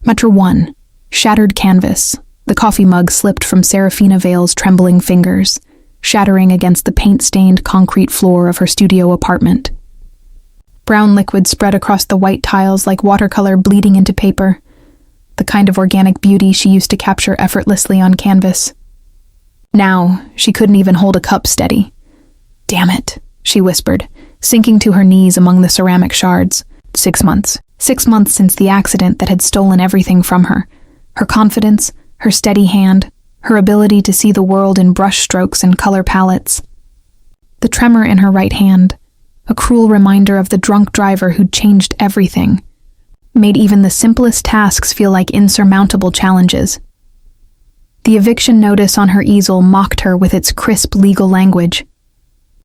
Matter 1. Shattered canvas. The coffee mug slipped from Serafina Vale's trembling fingers, shattering against the paint-stained concrete floor of her studio apartment. Brown liquid spread across the white tiles like watercolor bleeding into paper, the kind of organic beauty she used to capture effortlessly on canvas. Now, she couldn't even hold a cup steady. "Damn it," she whispered, sinking to her knees among the ceramic shards. 6 months. 6 months since the accident that had stolen everything from her. Her confidence, her steady hand, her ability to see the world in brush strokes and color palettes. The tremor in her right hand, a cruel reminder of the drunk driver who'd changed everything, made even the simplest tasks feel like insurmountable challenges. The eviction notice on her easel mocked her with its crisp legal language.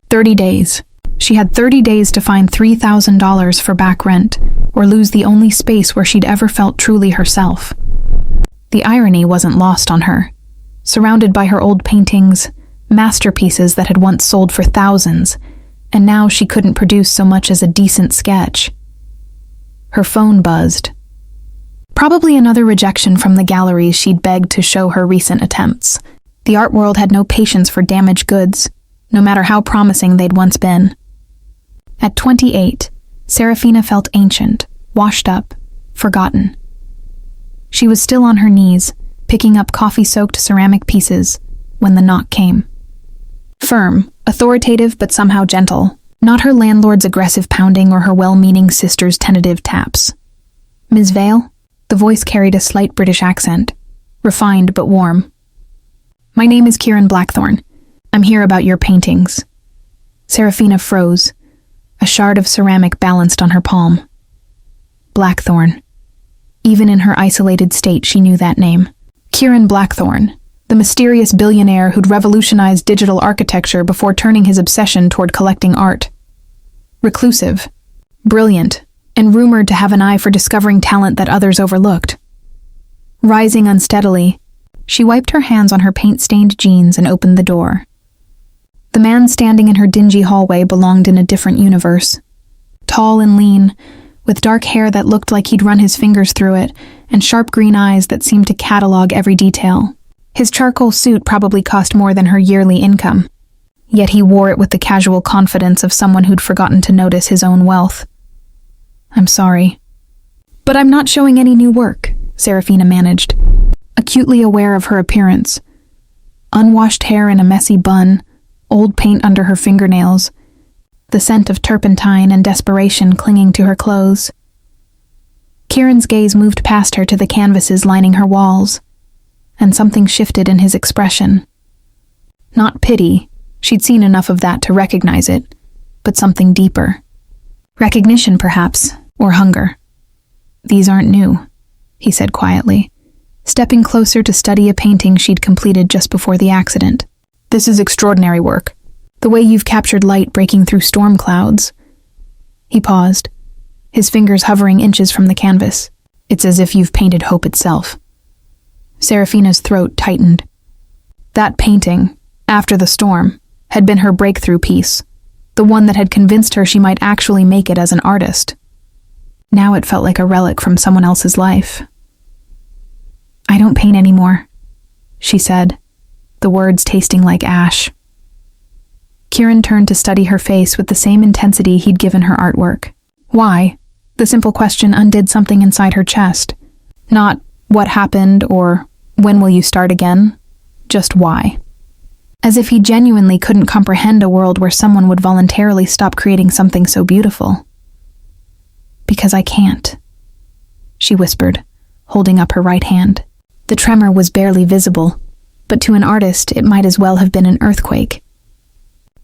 30 days. She had 30 days to find $3,000 for back rent, or lose the only space where she'd ever felt truly herself. The irony wasn't lost on her. Surrounded by her old paintings, masterpieces that had once sold for thousands, and now she couldn't produce so much as a decent sketch. Her phone buzzed. Probably another rejection from the galleries she'd begged to show her recent attempts. The art world had no patience for damaged goods, no matter how promising they'd once been. At 28, Serafina felt ancient, washed up, forgotten. She was still on her knees, picking up coffee-soaked ceramic pieces, when the knock came. Firm, authoritative but somehow gentle, not her landlord's aggressive pounding or her well-meaning sister's tentative taps. "Ms. Vale?" The voice carried a slight British accent, refined but warm. "My name is Kieran Blackthorne. I'm here about your paintings." Serafina froze, a shard of ceramic balanced on her palm. Blackthorne. Even in her isolated state, she knew that name. Kieran Blackthorne, the mysterious billionaire who'd revolutionized digital architecture before turning his obsession toward collecting art. Reclusive, brilliant, and rumored to have an eye for discovering talent that others overlooked. Rising unsteadily, she wiped her hands on her paint-stained jeans and opened the door. The man standing in her dingy hallway belonged in a different universe. Tall and lean, with dark hair that looked like he'd run his fingers through it, and sharp green eyes that seemed to catalog every detail. His charcoal suit probably cost more than her yearly income, yet he wore it with the casual confidence of someone who'd forgotten to notice his own wealth. "I'm sorry, but I'm not showing any new work," Serafina managed, acutely aware of her appearance. Unwashed hair in a messy bun, old paint under her fingernails, the scent of turpentine and desperation clinging to her clothes. Kieran's gaze moved past her to the canvases lining her walls, and something shifted in his expression. Not pity, she'd seen enough of that to recognize it, but something deeper. Recognition, perhaps, or hunger. "These aren't new," he said quietly, stepping closer to study a painting she'd completed just before the accident. "This is extraordinary work. The way you've captured light breaking through storm clouds." He paused, his fingers hovering inches from the canvas. "It's as if you've painted hope itself." Serafina's throat tightened. That painting, After the Storm, had been her breakthrough piece, the one that had convinced her she might actually make it as an artist. Now it felt like a relic from someone else's life. "I don't paint anymore," she said, the words tasting like ash. Kieran turned to study her face with the same intensity he'd given her artwork. Why? The simple question undid something inside her chest. Not what happened or when will you start again, just why. As if he genuinely couldn't comprehend a world where someone would voluntarily stop creating something so beautiful. "Because I can't," she whispered, holding up her right hand. The tremor was barely visible, but to an artist it might as well have been an earthquake.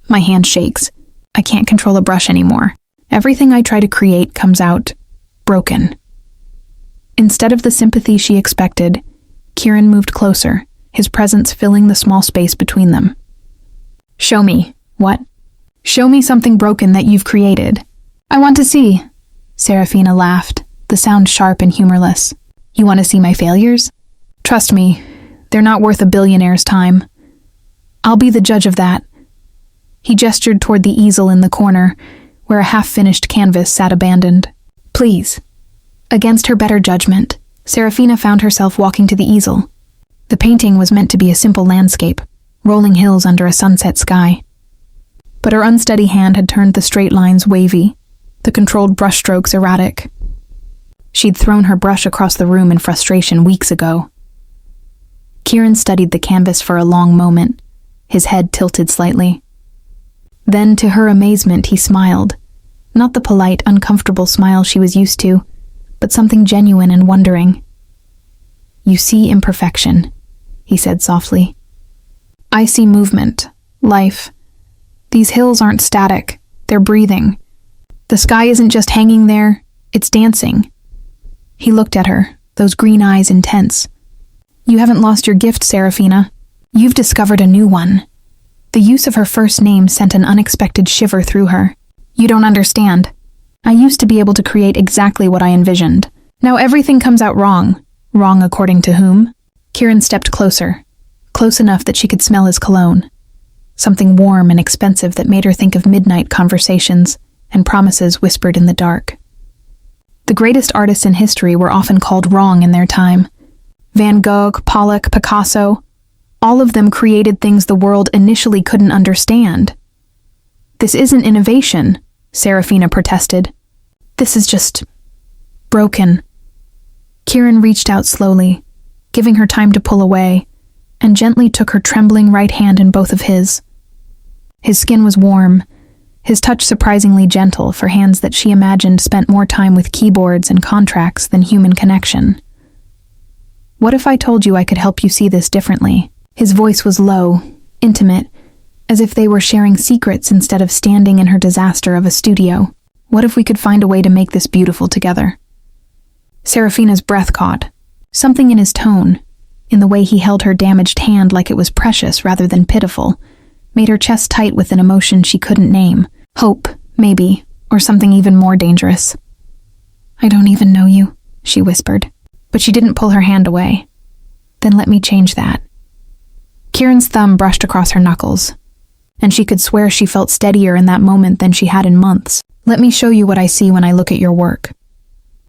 "My hand shakes. I can't control a brush anymore. Everything I try to create comes out broken." Instead of the sympathy she expected, Kieran moved closer, his presence filling the small space between them. "Show me." "What?" "Show me something broken that you've created." "I want to see." Serafina laughed, the sound sharp and humorless. "You want to see my failures? Trust me, they're not worth a billionaire's time. I'll be the judge of that." He gestured toward the easel in the corner, where a half-finished canvas sat abandoned. "Please." Against her better judgment, Serafina found herself walking to the easel. The painting was meant to be a simple landscape, rolling hills under a sunset sky. But her unsteady hand had turned the straight lines wavy, the controlled brushstrokes erratic. She'd thrown her brush across the room in frustration weeks ago. Kieran studied the canvas for a long moment, his head tilted slightly. Then, to her amazement, he smiled. Not the polite, uncomfortable smile she was used to, but something genuine and wondering. "You see imperfection," he said softly. "I see movement, life. These hills aren't static, they're breathing. The sky isn't just hanging there, it's dancing." He looked at her, those green eyes intense. "You haven't lost your gift, Serafina. You've discovered a new one." The use of her first name sent an unexpected shiver through her. "You don't understand. I used to be able to create exactly what I envisioned. Now everything comes out wrong. Wrong according to whom?" Kieran stepped closer, close enough that she could smell his cologne. Something warm and expensive that made her think of midnight conversations and promises whispered in the dark. The greatest artists in history were often called wrong in their time. Van Gogh, Pollock, Picasso, all of them created things the world initially couldn't understand. "This isn't innovation," Serafina protested. "This is just broken." Kieran reached out slowly, giving her time to pull away, and gently took her trembling right hand in both of his. His skin was warm, his touch surprisingly gentle for hands that she imagined spent more time with keyboards and contracts than human connection. "What if I told you I could help you see this differently?" His voice was low, intimate, as if they were sharing secrets instead of standing in her disaster of a studio. "What if we could find a way to make this beautiful together?" Serafina's breath caught. Something in his tone, in the way he held her damaged hand like it was precious rather than pitiful, made her chest tight with an emotion she couldn't name. Hope, maybe, or something even more dangerous. "I don't even know you," she whispered, but she didn't pull her hand away. "Then let me change that." Kieran's thumb brushed across her knuckles, and she could swear she felt steadier in that moment than she had in months. "Let me show you what I see when I look at your work.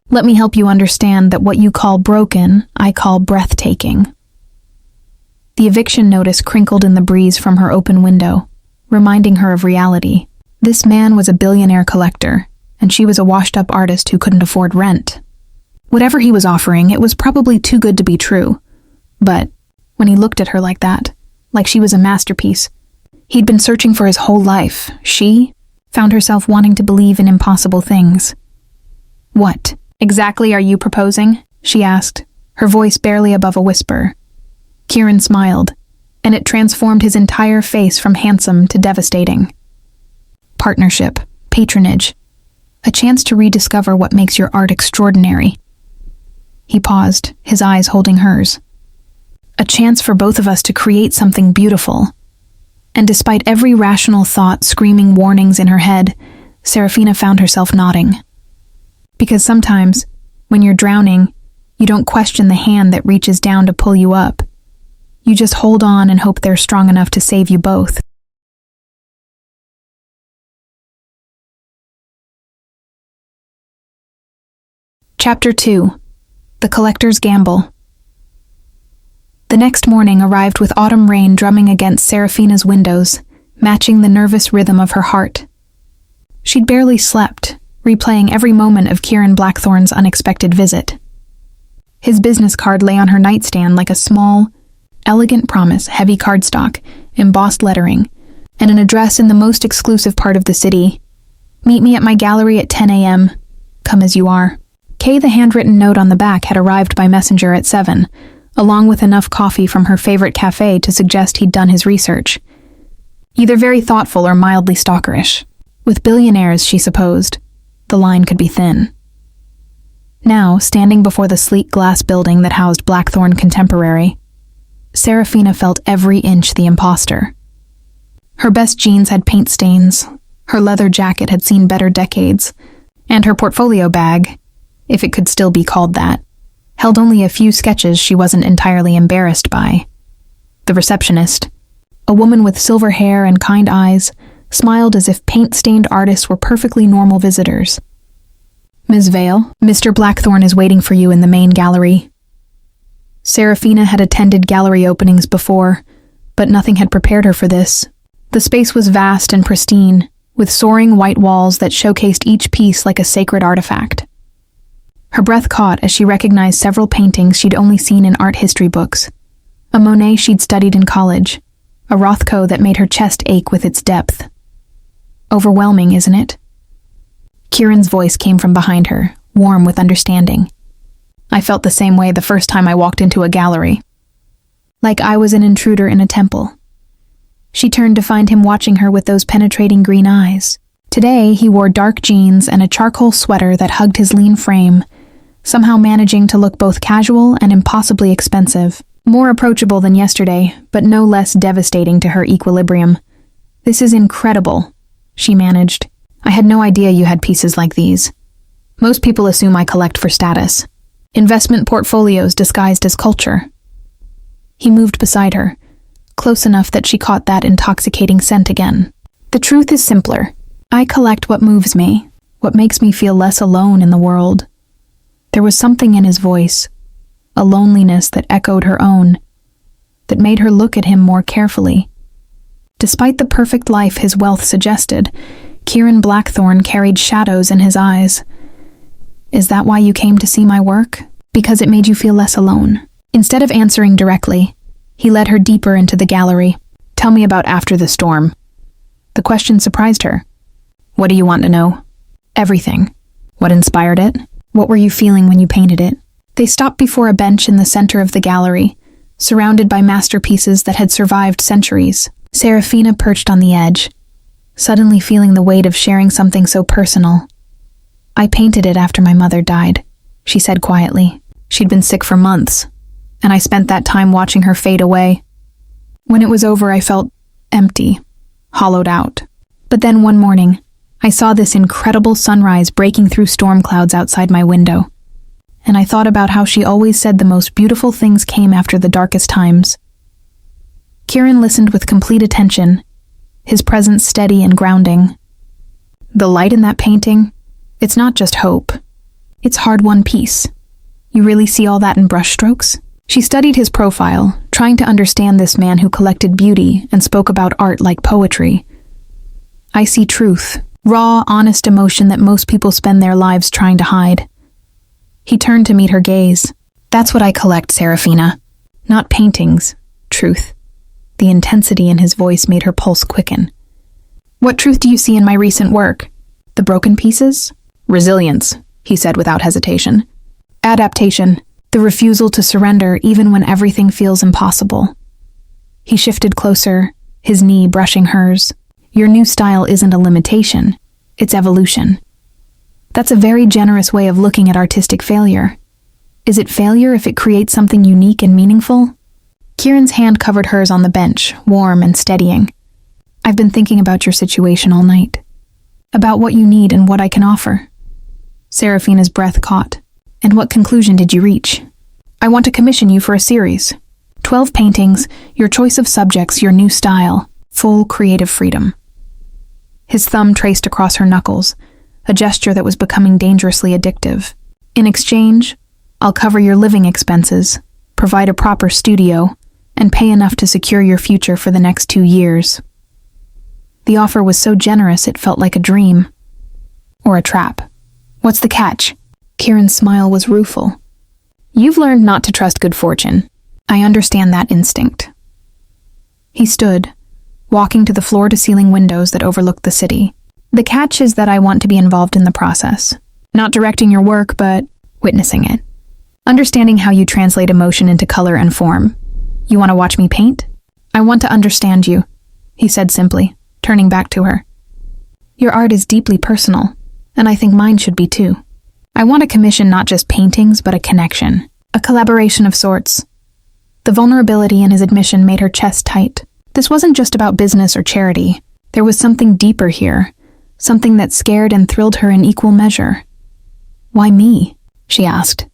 Let me help you understand that what you call broken, I call breathtaking." The eviction notice crinkled in the breeze from her open window, reminding her of reality. This man was a billionaire collector, and she was a washed-up artist who couldn't afford rent. Whatever he was offering, it was probably too good to be true. But when he looked at her like that, like she was a masterpiece, he'd been searching for his whole life. She found herself wanting to believe in impossible things. "What exactly are you proposing?" she asked, her voice barely above a whisper. Kieran smiled, and it transformed his entire face from handsome to devastating. "Partnership, patronage, a chance to rediscover what makes your art extraordinary." He paused, his eyes holding hers. "A chance for both of us to create something beautiful." And despite every rational thought screaming warnings in her head, Serafina found herself nodding. Because sometimes, when you're drowning, you don't question the hand that reaches down to pull you up. You just hold on and hope they're strong enough to save you both. Chapter 2. The Collector's Gamble. The next morning arrived with autumn rain drumming against Serafina's windows, matching the nervous rhythm of her heart. She'd barely slept, replaying every moment of Kieran Blackthorne's unexpected visit. His business card lay on her nightstand like a small, elegant promise, heavy cardstock, embossed lettering, and an address in the most exclusive part of the city. "Meet me at my gallery at 10 a.m. Come as you are." Kay, the handwritten note on the back, had arrived by messenger at 7, along with enough coffee from her favorite cafe to suggest he'd done his research. Either very thoughtful or mildly stalkerish. With billionaires, she supposed, the line could be thin. Now, standing before the sleek glass building that housed Blackthorne Contemporary, Serafina felt every inch the imposter. Her best jeans had paint stains, her leather jacket had seen better decades, and her portfolio bag, if it could still be called that, held only a few sketches she wasn't entirely embarrassed by. The receptionist, a woman with silver hair and kind eyes, smiled as if paint-stained artists were perfectly normal visitors. Ms. Vale, Mr. Blackthorne is waiting for you in the main gallery. Serafina had attended gallery openings before, but nothing had prepared her for this. The space was vast and pristine, with soaring white walls that showcased each piece like a sacred artifact. Her breath caught as she recognized several paintings she'd only seen in art history books. A Monet she'd studied in college, a Rothko that made her chest ache with its depth. Overwhelming, isn't it? Kieran's voice came from behind her, warm with understanding. I felt the same way the first time I walked into a gallery. Like I was an intruder in a temple. She turned to find him watching her with those penetrating green eyes. Today, he wore dark jeans and a charcoal sweater that hugged his lean frame, somehow managing to look both casual and impossibly expensive. More approachable than yesterday, but no less devastating to her equilibrium. "This is incredible," she managed. "I had no idea you had pieces like these. Most people assume I collect for status. Investment portfolios disguised as culture." He moved beside her, close enough that she caught that intoxicating scent again. "The truth is simpler. I collect what moves me, what makes me feel less alone in the world." There was something in his voice, a loneliness that echoed her own, that made her look at him more carefully. Despite the perfect life his wealth suggested, Kieran Blackthorne carried shadows in his eyes. "Is that why you came to see my work? Because it made you feel less alone?" Instead of answering directly, he led her deeper into the gallery. "Tell me about After the Storm." The question surprised her. "What do you want to know?" "Everything. What inspired it? What were you feeling when you painted it?" They stopped before a bench in the center of the gallery, surrounded by masterpieces that had survived centuries. Serafina perched on the edge, suddenly feeling the weight of sharing something so personal. "I painted it after my mother died," she said quietly. "She'd been sick for months, and I spent that time watching her fade away. When it was over, I felt empty, hollowed out. But then one morning, I saw this incredible sunrise breaking through storm clouds outside my window. And I thought about how she always said the most beautiful things came after the darkest times." Kieran listened with complete attention, his presence steady and grounding. "The light in that painting, it's not just hope. It's hard-won peace. You really see all that in brushstrokes?" She studied his profile, trying to understand this man who collected beauty and spoke about art like poetry. "I see truth, raw, honest emotion that most people spend their lives trying to hide." He turned to meet her gaze. "That's what I collect, Serafina. Not paintings, truth." The intensity in his voice made her pulse quicken. "What truth do you see in my recent work? The broken pieces?" "Resilience," he said without hesitation. "Adaptation, the refusal to surrender even when everything feels impossible." He shifted closer, his knee brushing hers. "Your new style isn't a limitation, it's evolution." That's a very generous way of looking at artistic failure. Is it failure if it creates something unique and meaningful? Kieran's hand covered hers on the bench, warm and steadying. "I've been thinking about your situation all night. About what you need and what I can offer." Serafina's breath caught. "And what conclusion did you reach?" "I want to commission you for a series. 12 paintings, your choice of subjects, your new style, full creative freedom." His thumb traced across her knuckles, a gesture that was becoming dangerously addictive. "In exchange, I'll cover your living expenses, provide a proper studio, and pay enough to secure your future for the next 2 years." The offer was so generous it felt like a dream. Or a trap. "What's the catch?" Kieran's smile was rueful. "You've learned not to trust good fortune. I understand that instinct." He stood, walking to the floor-to-ceiling windows that overlooked the city. "The catch is that I want to be involved in the process. Not directing your work, but witnessing it. Understanding how you translate emotion into color and form. You want to watch me paint? I want to understand you," he said simply, turning back to her. "Your art is deeply personal, and I think mine should be too. I want to commission not just paintings, but a connection, a collaboration of sorts." The vulnerability in his admission made her chest tight. This wasn't just about business or charity. There was something deeper here, something that scared and thrilled her in equal measure. "Why me?" she asked.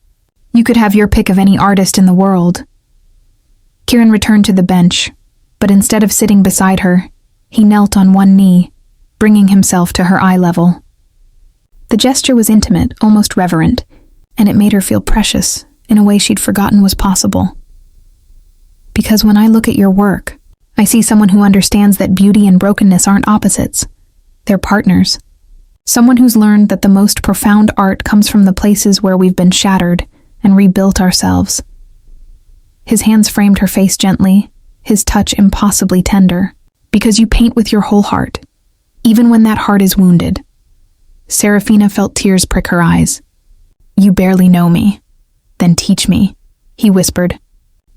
"You could have your pick of any artist in the world." Kieran returned to the bench, but instead of sitting beside her, he knelt on one knee, bringing himself to her eye level. The gesture was intimate, almost reverent, and it made her feel precious in a way she'd forgotten was possible. Because when I look at your work, I see someone who understands that beauty and brokenness aren't opposites. They're partners. Someone who's learned that the most profound art comes from the places where we've been shattered and rebuilt ourselves. His hands framed her face gently, his touch impossibly tender. Because you paint with your whole heart, even when that heart is wounded. Serafina felt tears prick her eyes. You barely know me. Then teach me, he whispered.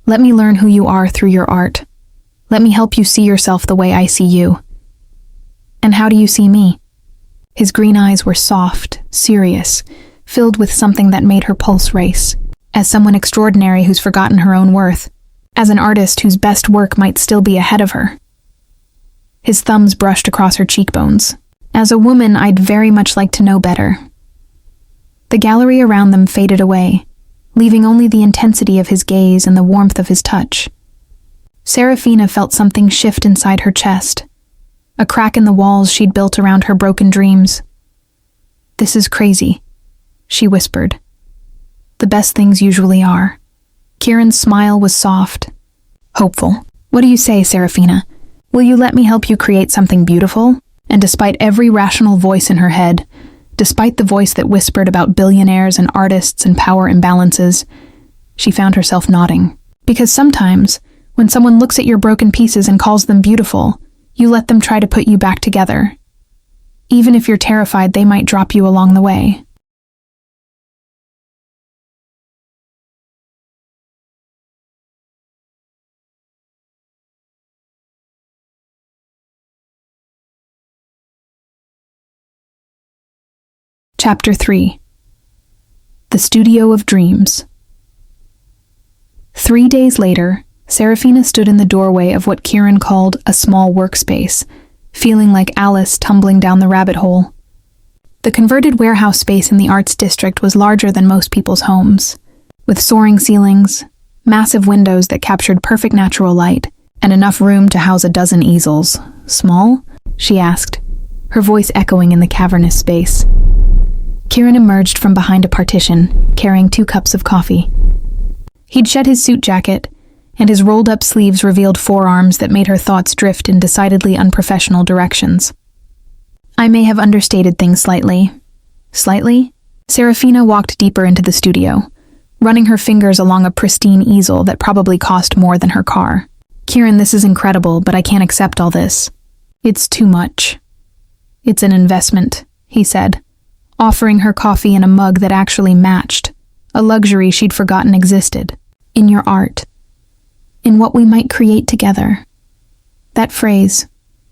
Let me learn who you are through your art. Let me help you see yourself the way I see you. And how do you see me? His green eyes were soft, serious, filled with something that made her pulse race. As someone extraordinary who's forgotten her own worth. As an artist whose best work might still be ahead of her. His thumbs brushed across her cheekbones. As a woman, I'd very much like to know better. The gallery around them faded away, leaving only the intensity of his gaze and the warmth of his touch. Serafina felt something shift inside her chest, a crack in the walls she'd built around her broken dreams. This is crazy, she whispered. The best things usually are. Kieran's smile was soft, hopeful. What do you say, Serafina? Will you let me help you create something beautiful? And despite every rational voice in her head, despite the voice that whispered about billionaires and artists and power imbalances, she found herself nodding. Because sometimes, when someone looks at your broken pieces and calls them beautiful, you let them try to put you back together. Even if you're terrified they might drop you along the way. Chapter 3. The Studio of Dreams. 3 days later, Serafina stood in the doorway of what Kieran called a small workspace, feeling like Alice tumbling down the rabbit hole. The converted warehouse space in the arts district was larger than most people's homes, with soaring ceilings, massive windows that captured perfect natural light, and enough room to house a dozen easels. Small? She asked, her voice echoing in the cavernous space. Kieran emerged from behind a partition, carrying 2 cups of coffee. He'd shed his suit jacket, and his rolled-up sleeves revealed forearms that made her thoughts drift in decidedly unprofessional directions. I may have understated things slightly. Slightly? Serafina walked deeper into the studio, running her fingers along a pristine easel that probably cost more than her car. Kieran, this is incredible, but I can't accept all this. It's too much. It's an investment, he said, offering her coffee in a mug that actually matched, a luxury she'd forgotten existed. In your art. In what we might create together. That phrase,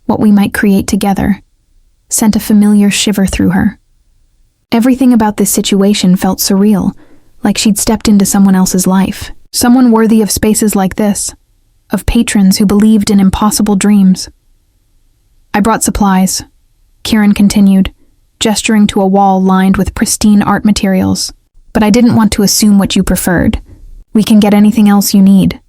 what we might create together, sent a familiar shiver through her. Everything about this situation felt surreal, like she'd stepped into someone else's life, someone worthy of spaces like this, of patrons who believed in impossible dreams. I brought supplies, Kieran continued, gesturing to a wall lined with pristine art materials. But I didn't want to assume what you preferred. We can get anything else you need.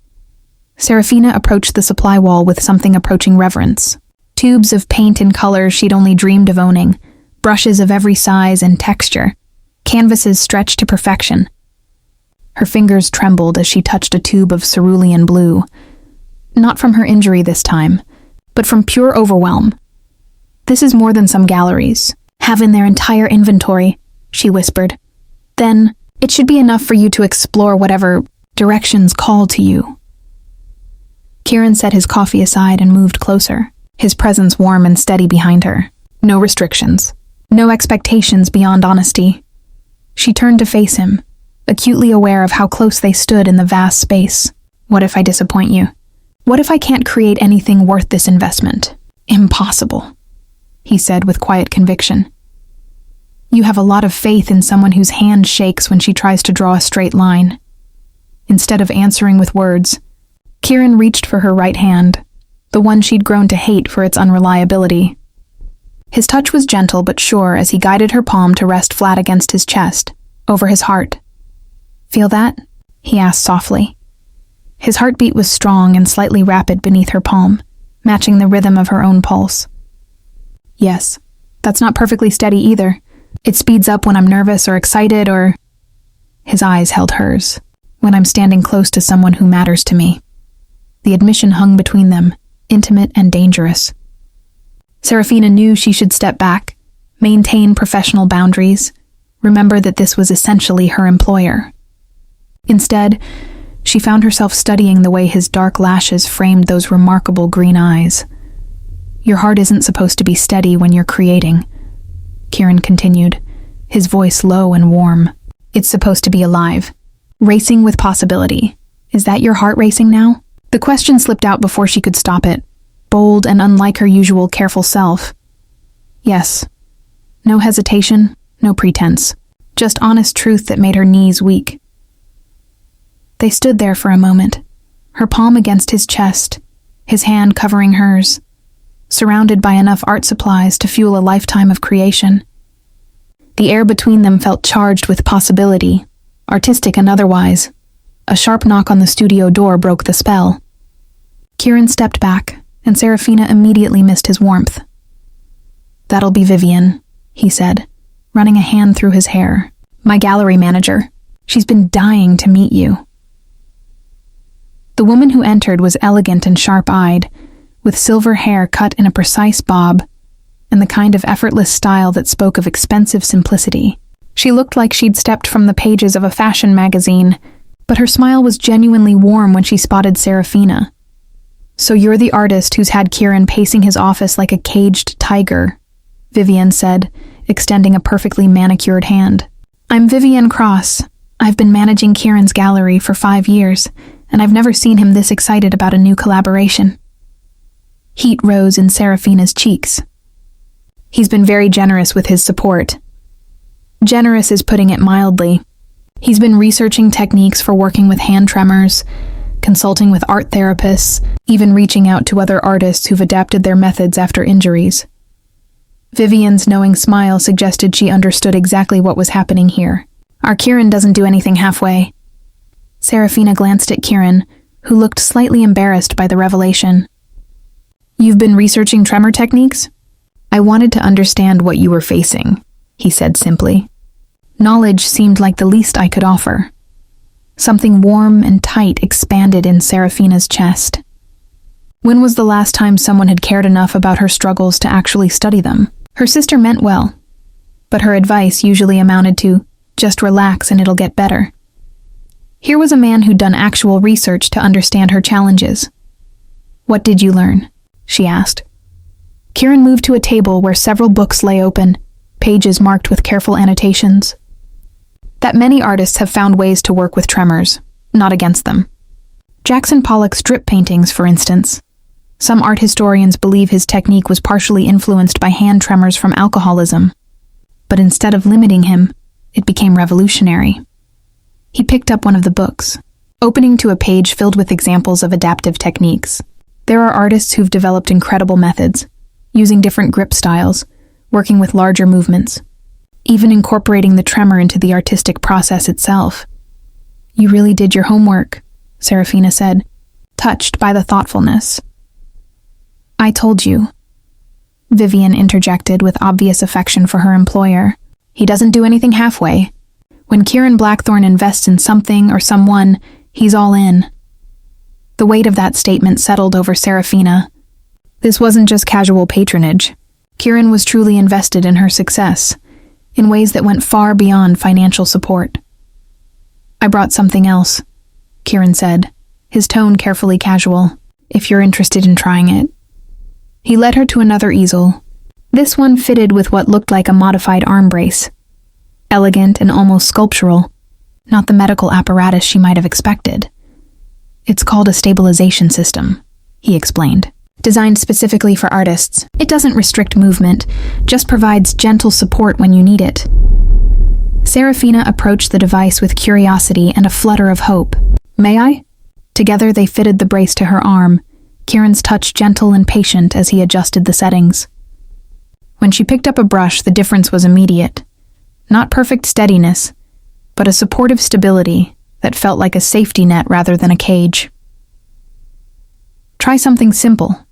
Serafina approached the supply wall with something approaching reverence. Tubes of paint and colors she'd only dreamed of owning, brushes of every size and texture, canvases stretched to perfection. Her fingers trembled as she touched a tube of cerulean blue. Not from her injury this time, but from pure overwhelm. This is more than some galleries have in their entire inventory, she whispered. Then, it should be enough for you to explore whatever directions call to you. Kieran set his coffee aside and moved closer, his presence warm and steady behind her. No restrictions. No expectations beyond honesty. She turned to face him, acutely aware of how close they stood in the vast space. What if I disappoint you? What if I can't create anything worth this investment? Impossible, he said with quiet conviction. You have a lot of faith in someone whose hand shakes when she tries to draw a straight line. Instead of answering with words, Kieran reached for her right hand, the one she'd grown to hate for its unreliability. His touch was gentle but sure as he guided her palm to rest flat against his chest, over his heart. Feel that? He asked softly. His heartbeat was strong and slightly rapid beneath her palm, matching the rhythm of her own pulse. Yes, that's not perfectly steady either, It speeds up when I'm nervous or excited or... His eyes held hers. When I'm standing close to someone who matters to me. The admission hung between them, intimate and dangerous. Serafina knew she should step back, maintain professional boundaries, remember that this was essentially her employer. Instead, she found herself studying the way his dark lashes framed those remarkable green eyes. Your heart isn't supposed to be steady when you're creating, Kieran continued, his voice low and warm. It's supposed to be alive, racing with possibility. Is that your heart racing now? The question slipped out before she could stop it, bold and unlike her usual careful self. Yes. No hesitation, no pretense, just honest truth that made her knees weak. They stood there for a moment, her palm against his chest, his hand covering hers, surrounded by enough art supplies to fuel a lifetime of creation. The air between them felt charged with possibility, artistic and otherwise. A sharp knock on the studio door broke the spell. Kieran stepped back, and Serafina immediately missed his warmth. "That'll be Vivian," he said, running a hand through his hair. "My gallery manager. She's been dying to meet you." The woman who entered was elegant and sharp-eyed, with silver hair cut in a precise bob, and the kind of effortless style that spoke of expensive simplicity. She looked like she'd stepped from the pages of a fashion magazine, but her smile was genuinely warm when she spotted Serafina. "So you're the artist who's had Kieran pacing his office like a caged tiger," Vivian said, extending a perfectly manicured hand. "I'm Vivian Cross. I've been managing Kieran's gallery for 5 years, and I've never seen him this excited about a new collaboration." Heat rose in Serafina's cheeks. "He's been very generous with his support. Generous is putting it mildly. He's been researching techniques for working with hand tremors, consulting with art therapists, even reaching out to other artists who've adapted their methods after injuries." Vivian's knowing smile suggested she understood exactly what was happening here. "Our Kieran doesn't do anything halfway." Serafina glanced at Kieran, who looked slightly embarrassed by the revelation. "You've been researching tremor techniques?" "I wanted to understand what you were facing," he said simply. Knowledge seemed like the least I could offer. Something warm and tight expanded in Serafina's chest. When was the last time someone had cared enough about her struggles to actually study them? Her sister meant well, but her advice usually amounted to, "Just relax and it'll get better." Here was a man who'd done actual research to understand her challenges. "What did you learn?" she asked. Kieran moved to a table where several books lay open, pages marked with careful annotations. "That many artists have found ways to work with tremors, not against them. Jackson Pollock's drip paintings, for instance. Some art historians believe his technique was partially influenced by hand tremors from alcoholism. But instead of limiting him, it became revolutionary." He picked up one of the books, opening to a page filled with examples of adaptive techniques. There are artists who've developed incredible methods, using different grip styles, working with larger movements, even incorporating the tremor into the artistic process itself. "You really did your homework," Serafina said, touched by the thoughtfulness. "I told you," Vivian interjected with obvious affection for her employer. "He doesn't do anything halfway. When Kieran Blackthorne invests in something or someone, he's all in." The weight of that statement settled over Serafina. This wasn't just casual patronage. Kieran was truly invested in her success, in ways that went far beyond financial support. "I brought something else," Kieran said, his tone carefully casual, "if you're interested in trying it." He led her to another easel. This one fitted with what looked like a modified arm brace. Elegant and almost sculptural, not the medical apparatus she might have expected. "It's called a stabilization system," he explained. "Designed specifically for artists. It doesn't restrict movement, just provides gentle support when you need it." Serafina approached the device with curiosity and a flutter of hope. "May I?" Together they fitted the brace to her arm, Kieran's touch gentle and patient as he adjusted the settings. When she picked up a brush, the difference was immediate. Not perfect steadiness, but a supportive stability that felt like a safety net rather than a cage. "Try something simple,"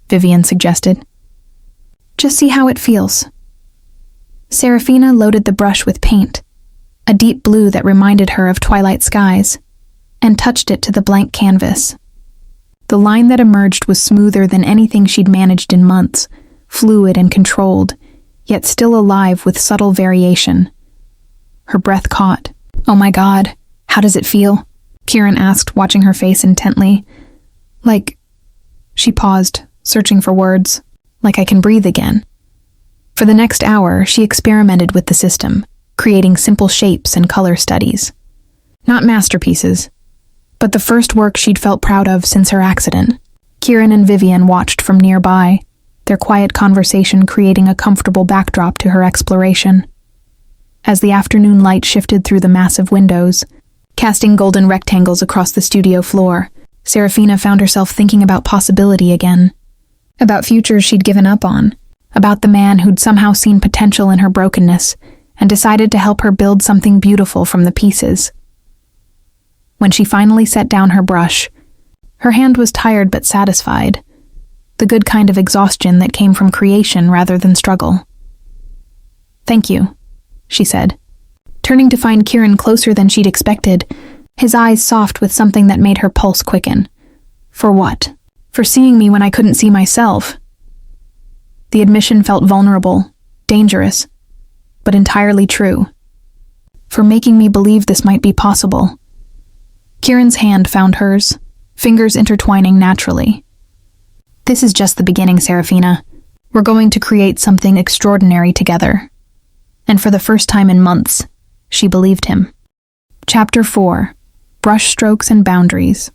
Vivian suggested. "Just see how it feels." Serafina loaded the brush with paint, a deep blue that reminded her of twilight skies, and touched it to the blank canvas. The line that emerged was smoother than anything she'd managed in months, fluid and controlled, yet still alive with subtle variation. Her breath caught. "Oh my God, how does it feel?" Kieran asked, watching her face intently. Like, she paused, searching for words. Like I can breathe again. For the next hour, she experimented with the system, creating simple shapes and color studies. Not masterpieces, but the first work she'd felt proud of since her accident. Kieran and Vivian watched from nearby, their quiet conversation creating a comfortable backdrop to her exploration. As the afternoon light shifted through the massive windows, casting golden rectangles across the studio floor, Serafina found herself thinking about possibility again. About futures she'd given up on. About the man who'd somehow seen potential in her brokenness and decided to help her build something beautiful from the pieces. When she finally set down her brush, her hand was tired but satisfied, the good kind of exhaustion that came from creation rather than struggle. "Thank you," she said, turning to find Kieran closer than she'd expected, his eyes soft with something that made her pulse quicken. "For what?" "For seeing me when I couldn't see myself." The admission felt vulnerable, dangerous, but entirely true. "For making me believe this might be possible." Kieran's hand found hers, fingers intertwining naturally. "This is just the beginning, Serafina. We're going to create something extraordinary together." And for the first time in months, she believed him. Chapter 4. Brushstrokes and Boundaries.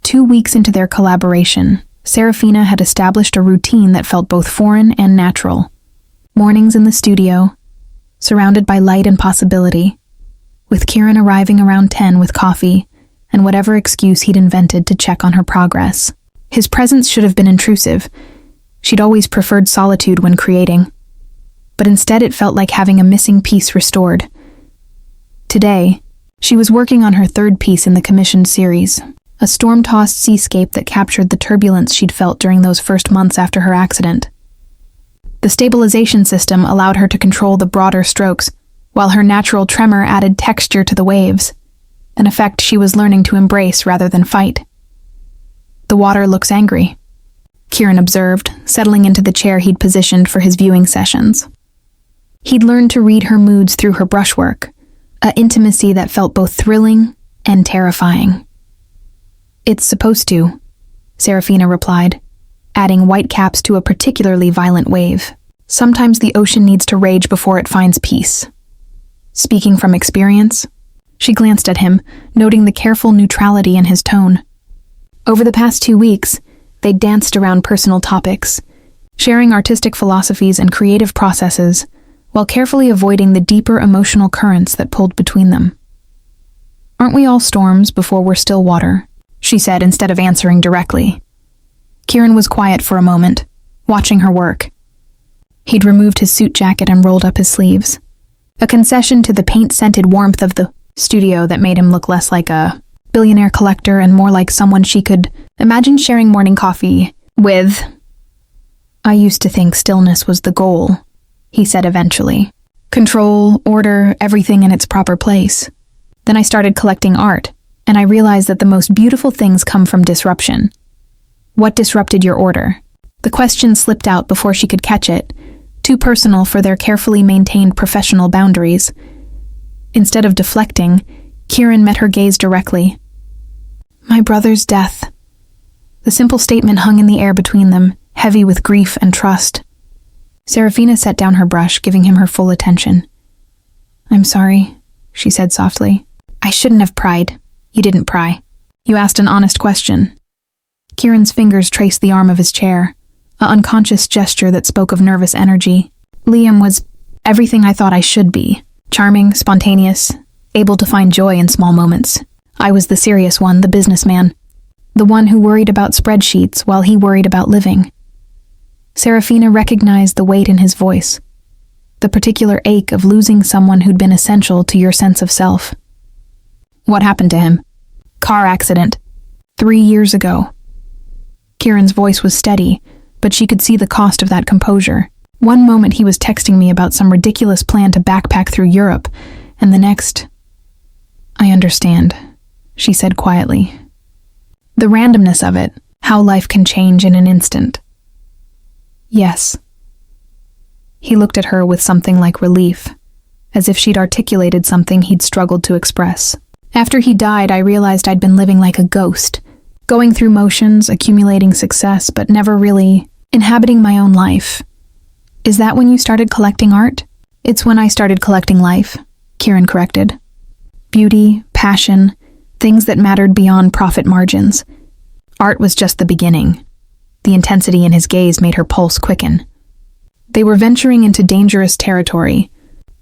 2 weeks into their collaboration, Serafina had established a routine that felt both foreign and natural. Mornings in the studio, surrounded by light and possibility, with Kieran arriving around 10 with coffee and whatever excuse he'd invented to check on her progress. His presence should have been intrusive. She'd always preferred solitude when creating. But instead it felt like having a missing piece restored. Today, she was working on her third piece in the commissioned series, a storm-tossed seascape that captured the turbulence she'd felt during those first months after her accident. The stabilization system allowed her to control the broader strokes, while her natural tremor added texture to the waves, an effect she was learning to embrace rather than fight. "The water looks angry," Kieran observed, settling into the chair he'd positioned for his viewing sessions. He'd learned to read her moods through her brushwork, an intimacy that felt both thrilling and terrifying. "It's supposed to," Serafina replied, adding white caps to a particularly violent wave. "Sometimes the ocean needs to rage before it finds peace." Speaking from experience, she glanced at him, noting the careful neutrality in his tone. Over the past 2 weeks, they danced around personal topics, sharing artistic philosophies and creative processes, while carefully avoiding the deeper emotional currents that pulled between them. "Aren't we all storms before we're still water?" she said instead of answering directly. Kieran was quiet for a moment, watching her work. He'd removed his suit jacket and rolled up his sleeves, a concession to the paint-scented warmth of the studio that made him look less like a billionaire collector and more like someone she could imagine sharing morning coffee with. "I used to think stillness was the goal," he said eventually. "Control, order, everything in its proper place. Then I started collecting art, and I realized that the most beautiful things come from disruption." "What disrupted your order?" The question slipped out before she could catch it, too personal for their carefully maintained professional boundaries. Instead of deflecting, Kieran met her gaze directly. "My brother's death." The simple statement hung in the air between them, heavy with grief and trust. Serafina set down her brush, giving him her full attention. "I'm sorry," she said softly. "I shouldn't have pried." "You didn't pry. You asked an honest question." Kieran's fingers traced the arm of his chair, an unconscious gesture that spoke of nervous energy. "Liam was everything I thought I should be. Charming, spontaneous, able to find joy in small moments. I was the serious one, the businessman. The one who worried about spreadsheets while he worried about living." Serafina recognized the weight in his voice, the particular ache of losing someone who'd been essential to your sense of self. "What happened to him?" "Car accident. 3 years ago." Kieran's voice was steady, but she could see the cost of that composure. One moment he was texting me about some ridiculous plan to backpack through Europe, and the next... I understand, she said quietly. The randomness of it, how life can change in an instant. Yes. He looked at her with something like relief, as if she'd articulated something he'd struggled to express. After he died, I realized I'd been living like a ghost, going through motions, accumulating success, but never really inhabiting my own life. Is that when you started collecting art? It's when I started collecting life, Kieran corrected. Beauty, passion, things that mattered beyond profit margins. Art was just the beginning. The intensity in his gaze made her pulse quicken. They were venturing into dangerous territory,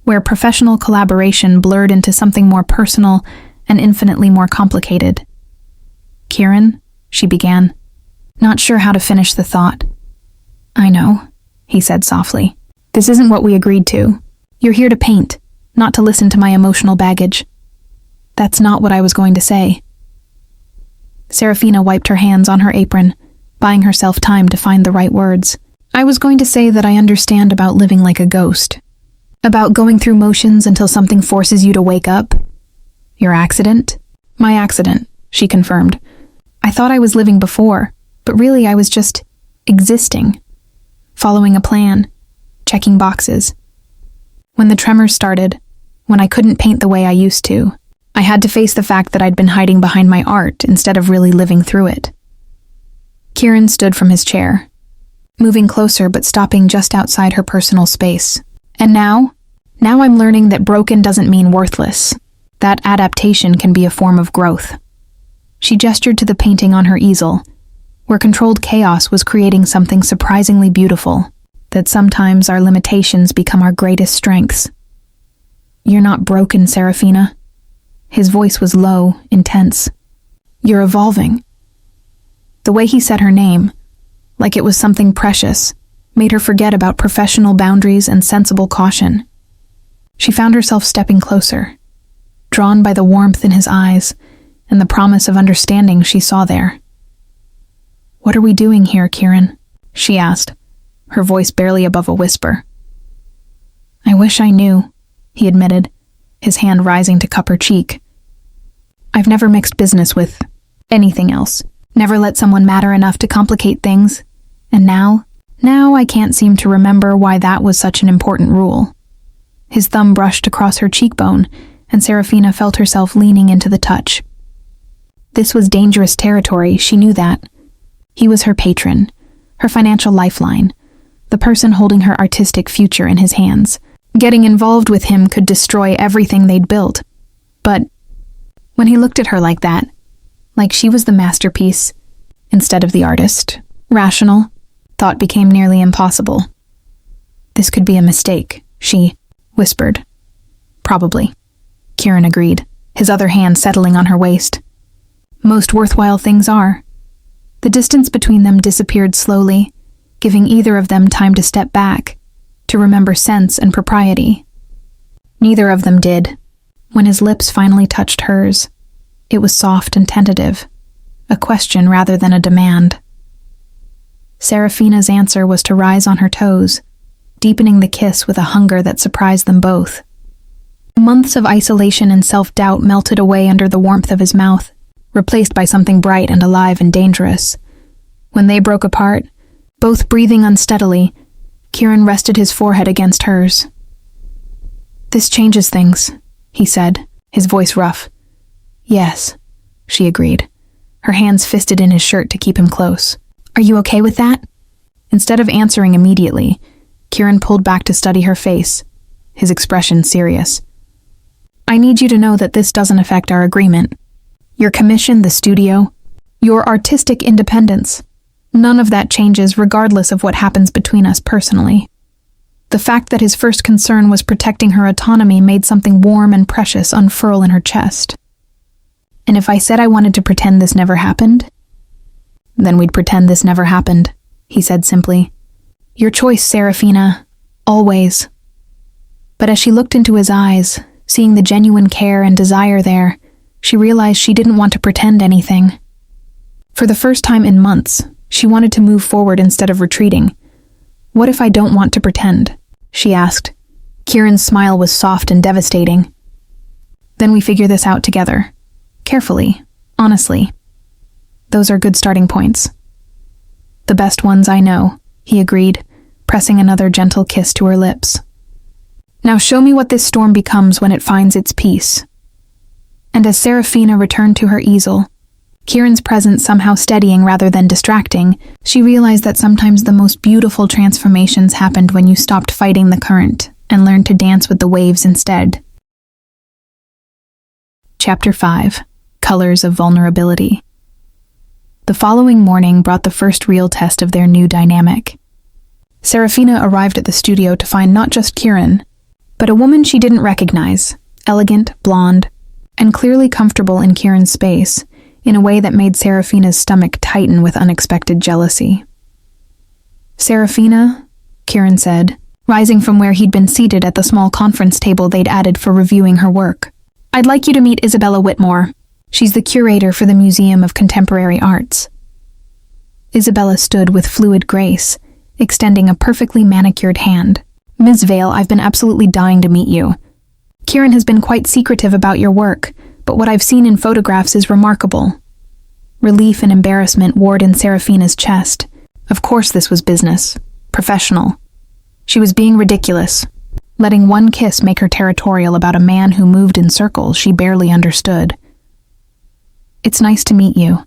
where professional collaboration blurred into something more personal and infinitely more complicated. Kieran, she began, not sure how to finish the thought. I know, he said softly. This isn't what we agreed to. You're here to paint, not to listen to my emotional baggage. That's not what I was going to say. Serafina wiped her hands on her apron, buying herself time to find the right words. I was going to say that I understand about living like a ghost. About going through motions until something forces you to wake up. Your accident? My accident, she confirmed. I thought I was living before, but really I was just existing. Following a plan, checking boxes. When the tremors started, when I couldn't paint the way I used to, I had to face the fact that I'd been hiding behind my art instead of really living through it. Kieran stood from his chair, moving closer but stopping just outside her personal space. And now I'm learning that broken doesn't mean worthless. That adaptation can be a form of growth. She gestured to the painting on her easel, where controlled chaos was creating something surprisingly beautiful, that sometimes our limitations become our greatest strengths. You're not broken, Serafina. His voice was low, intense. You're evolving. The way he said her name, like it was something precious, made her forget about professional boundaries and sensible caution. She found herself stepping closer, drawn by the warmth in his eyes and the promise of understanding she saw there. What are we doing here, Kieran? She asked, her voice barely above a whisper. I wish I knew, he admitted, his hand rising to cup her cheek. I've never mixed business with anything else, never let someone matter enough to complicate things, and now I can't seem to remember why that was such an important rule. His thumb brushed across her cheekbone, and Serafina felt herself leaning into the touch. This was dangerous territory, she knew that. He was her patron, her financial lifeline, the person holding her artistic future in his hands. Getting involved with him could destroy everything they'd built. But when he looked at her like that, like she was the masterpiece, instead of the artist, rational, thought became nearly impossible. This could be a mistake, she whispered. Probably, Kieran agreed, his other hand settling on her waist. Most worthwhile things are. The distance between them disappeared slowly, giving either of them time to step back, to remember sense and propriety. Neither of them did. When his lips finally touched hers, it was soft and tentative, a question rather than a demand. Serafina's answer was to rise on her toes, deepening the kiss with a hunger that surprised them both. Months of isolation and self-doubt melted away under the warmth of his mouth, replaced by something bright and alive and dangerous. When they broke apart, both breathing unsteadily, Kieran rested his forehead against hers. This changes things, he said, his voice rough. Yes, she agreed, her hands fisted in his shirt to keep him close. Are you okay with that? Instead of answering immediately, Kieran pulled back to study her face, his expression serious. I need you to know that this doesn't affect our agreement. Your commission, the studio, your artistic independence. None of that changes regardless of what happens between us personally. The fact that his first concern was protecting her autonomy made something warm and precious unfurl in her chest. And if I said I wanted to pretend this never happened, then we'd pretend this never happened, he said simply. Your choice, Serafina, always. But as she looked into his eyes, seeing the genuine care and desire there, she realized she didn't want to pretend anything. For the first time in months, she wanted to move forward instead of retreating, "What if I don't want to pretend?" she asked. Kieran's smile was soft and devastating. "Then we figure this out together. Carefully, honestly. Those are good starting points." "The best ones I know," he agreed, pressing another gentle kiss to her lips. "Now show me what this storm becomes when it finds its peace." And as Serafina returned to her easel, Kieran's presence somehow steadying rather than distracting, she realized that sometimes the most beautiful transformations happened when you stopped fighting the current and learned to dance with the waves instead. Chapter 5. Colors of Vulnerability. The following morning brought the first real test of their new dynamic. Serafina arrived at the studio to find not just Kieran, but a woman she didn't recognize, elegant, blonde, and clearly comfortable in Kieran's space, in a way that made Serafina's stomach tighten with unexpected jealousy. "Serafina," Kieran said, rising from where he'd been seated at the small conference table they'd added for reviewing her work. "I'd like you to meet Isabella Whitmore. She's the curator for the Museum of Contemporary Arts." Isabella stood with fluid grace, extending a perfectly manicured hand. "Ms. Vale, I've been absolutely dying to meet you. Kieran has been quite secretive about your work, but what I've seen in photographs is remarkable." Relief and embarrassment warred in Serafina's chest. Of course this was business. Professional. She was being ridiculous, letting one kiss make her territorial about a man who moved in circles she barely understood. "It's nice to meet you,"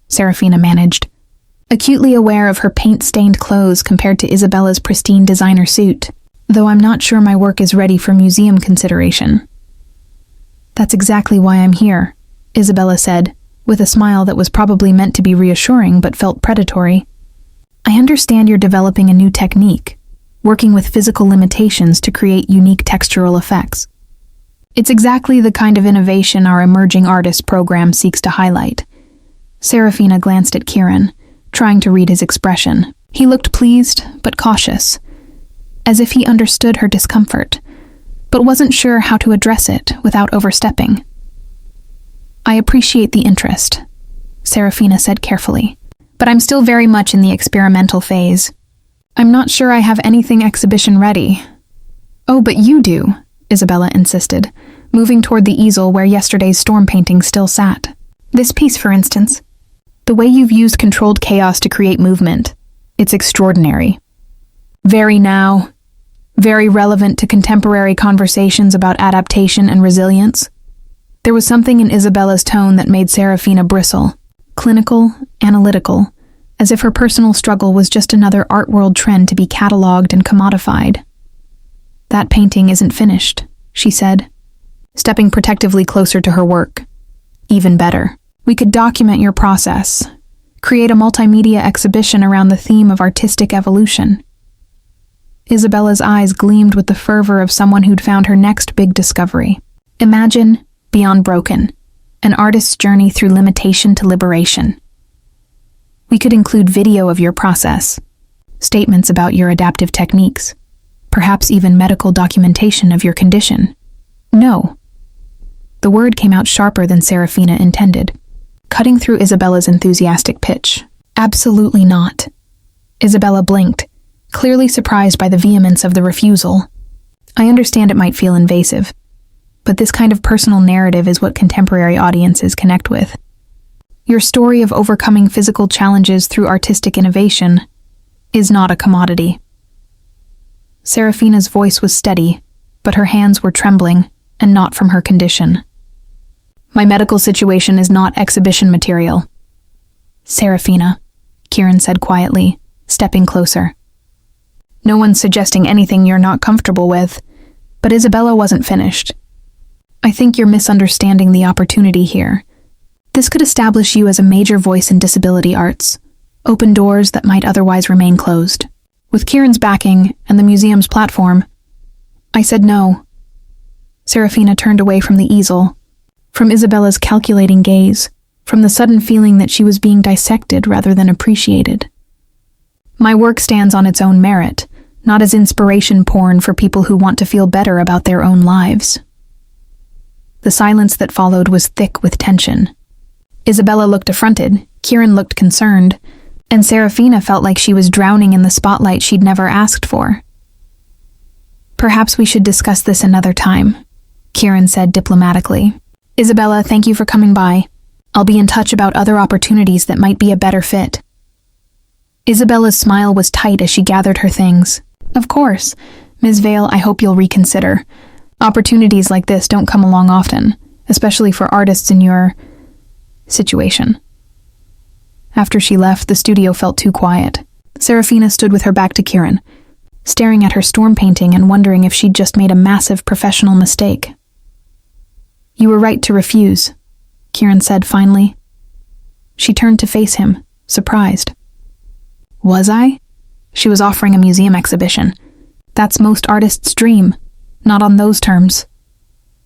Serafina managed, acutely aware of her paint-stained clothes compared to Isabella's pristine designer suit, "though I'm not sure my work is ready for museum consideration." "That's exactly why I'm here," Isabella said, with a smile that was probably meant to be reassuring but felt predatory. "I understand you're developing a new technique, working with physical limitations to create unique textural effects. It's exactly the kind of innovation our Emerging Artists program seeks to highlight." Serafina glanced at Kieran, trying to read his expression. He looked pleased, but cautious, as if he understood her discomfort, but wasn't sure how to address it without overstepping. "I appreciate the interest," Serafina said carefully, "but I'm still very much in the experimental phase. I'm not sure I have anything exhibition ready." "Oh, but you do," Isabella insisted, moving toward the easel where yesterday's storm painting still sat. "This piece, for instance. The way you've used controlled chaos to create movement. It's extraordinary. Very now. Very relevant to contemporary conversations about adaptation and resilience." There was something in Isabella's tone that made Serafina bristle, clinical, analytical, as if her personal struggle was just another art world trend to be catalogued and commodified. "That painting isn't finished," she said, stepping protectively closer to her work. "Even better. We could document your process, create a multimedia exhibition around the theme of artistic evolution." Isabella's eyes gleamed with the fervor of someone who'd found her next big discovery. "Imagine Beyond Broken, an artist's journey through limitation to liberation. We could include video of your process, statements about your adaptive techniques, perhaps even medical documentation of your condition." "No." The word came out sharper than Serafina intended, cutting through Isabella's enthusiastic pitch. "Absolutely not." Isabella blinked, clearly surprised by the vehemence of the refusal. "I understand it might feel invasive, but this kind of personal narrative is what contemporary audiences connect with. Your story of overcoming physical challenges through artistic innovation is not a commodity." Serafina's voice was steady, but her hands were trembling, and not from her condition. "My medical situation is not exhibition material." "Serafina," Kieran said quietly, stepping closer. "No one's suggesting anything you're not comfortable with," but Isabella wasn't finished. "I think you're misunderstanding the opportunity here. This could establish you as a major voice in disability arts, open doors that might otherwise remain closed. With Kieran's backing and the museum's platform." "I said no." Serafina turned away from the easel, from Isabella's calculating gaze, from the sudden feeling that she was being dissected rather than appreciated. "My work stands on its own merit, not as inspiration porn for people who want to feel better about their own lives." The silence that followed was thick with tension. Isabella looked affronted, Kieran looked concerned, and Serafina felt like she was drowning in the spotlight she'd never asked for. "Perhaps we should discuss this another time," Kieran said diplomatically. "Isabella, thank you for coming by. I'll be in touch about other opportunities that might be a better fit." Isabella's smile was tight as she gathered her things. "Of course. Ms. Vale, I hope you'll reconsider. Opportunities like this don't come along often, especially for artists in your situation." After she left, the studio felt too quiet. Serafina stood with her back to Kieran, staring at her storm painting and wondering if she'd just made a massive professional mistake. "You were right to refuse," Kieran said finally. She turned to face him, surprised. "Was I?" She was offering a museum exhibition. That's most artists' dream, not on those terms.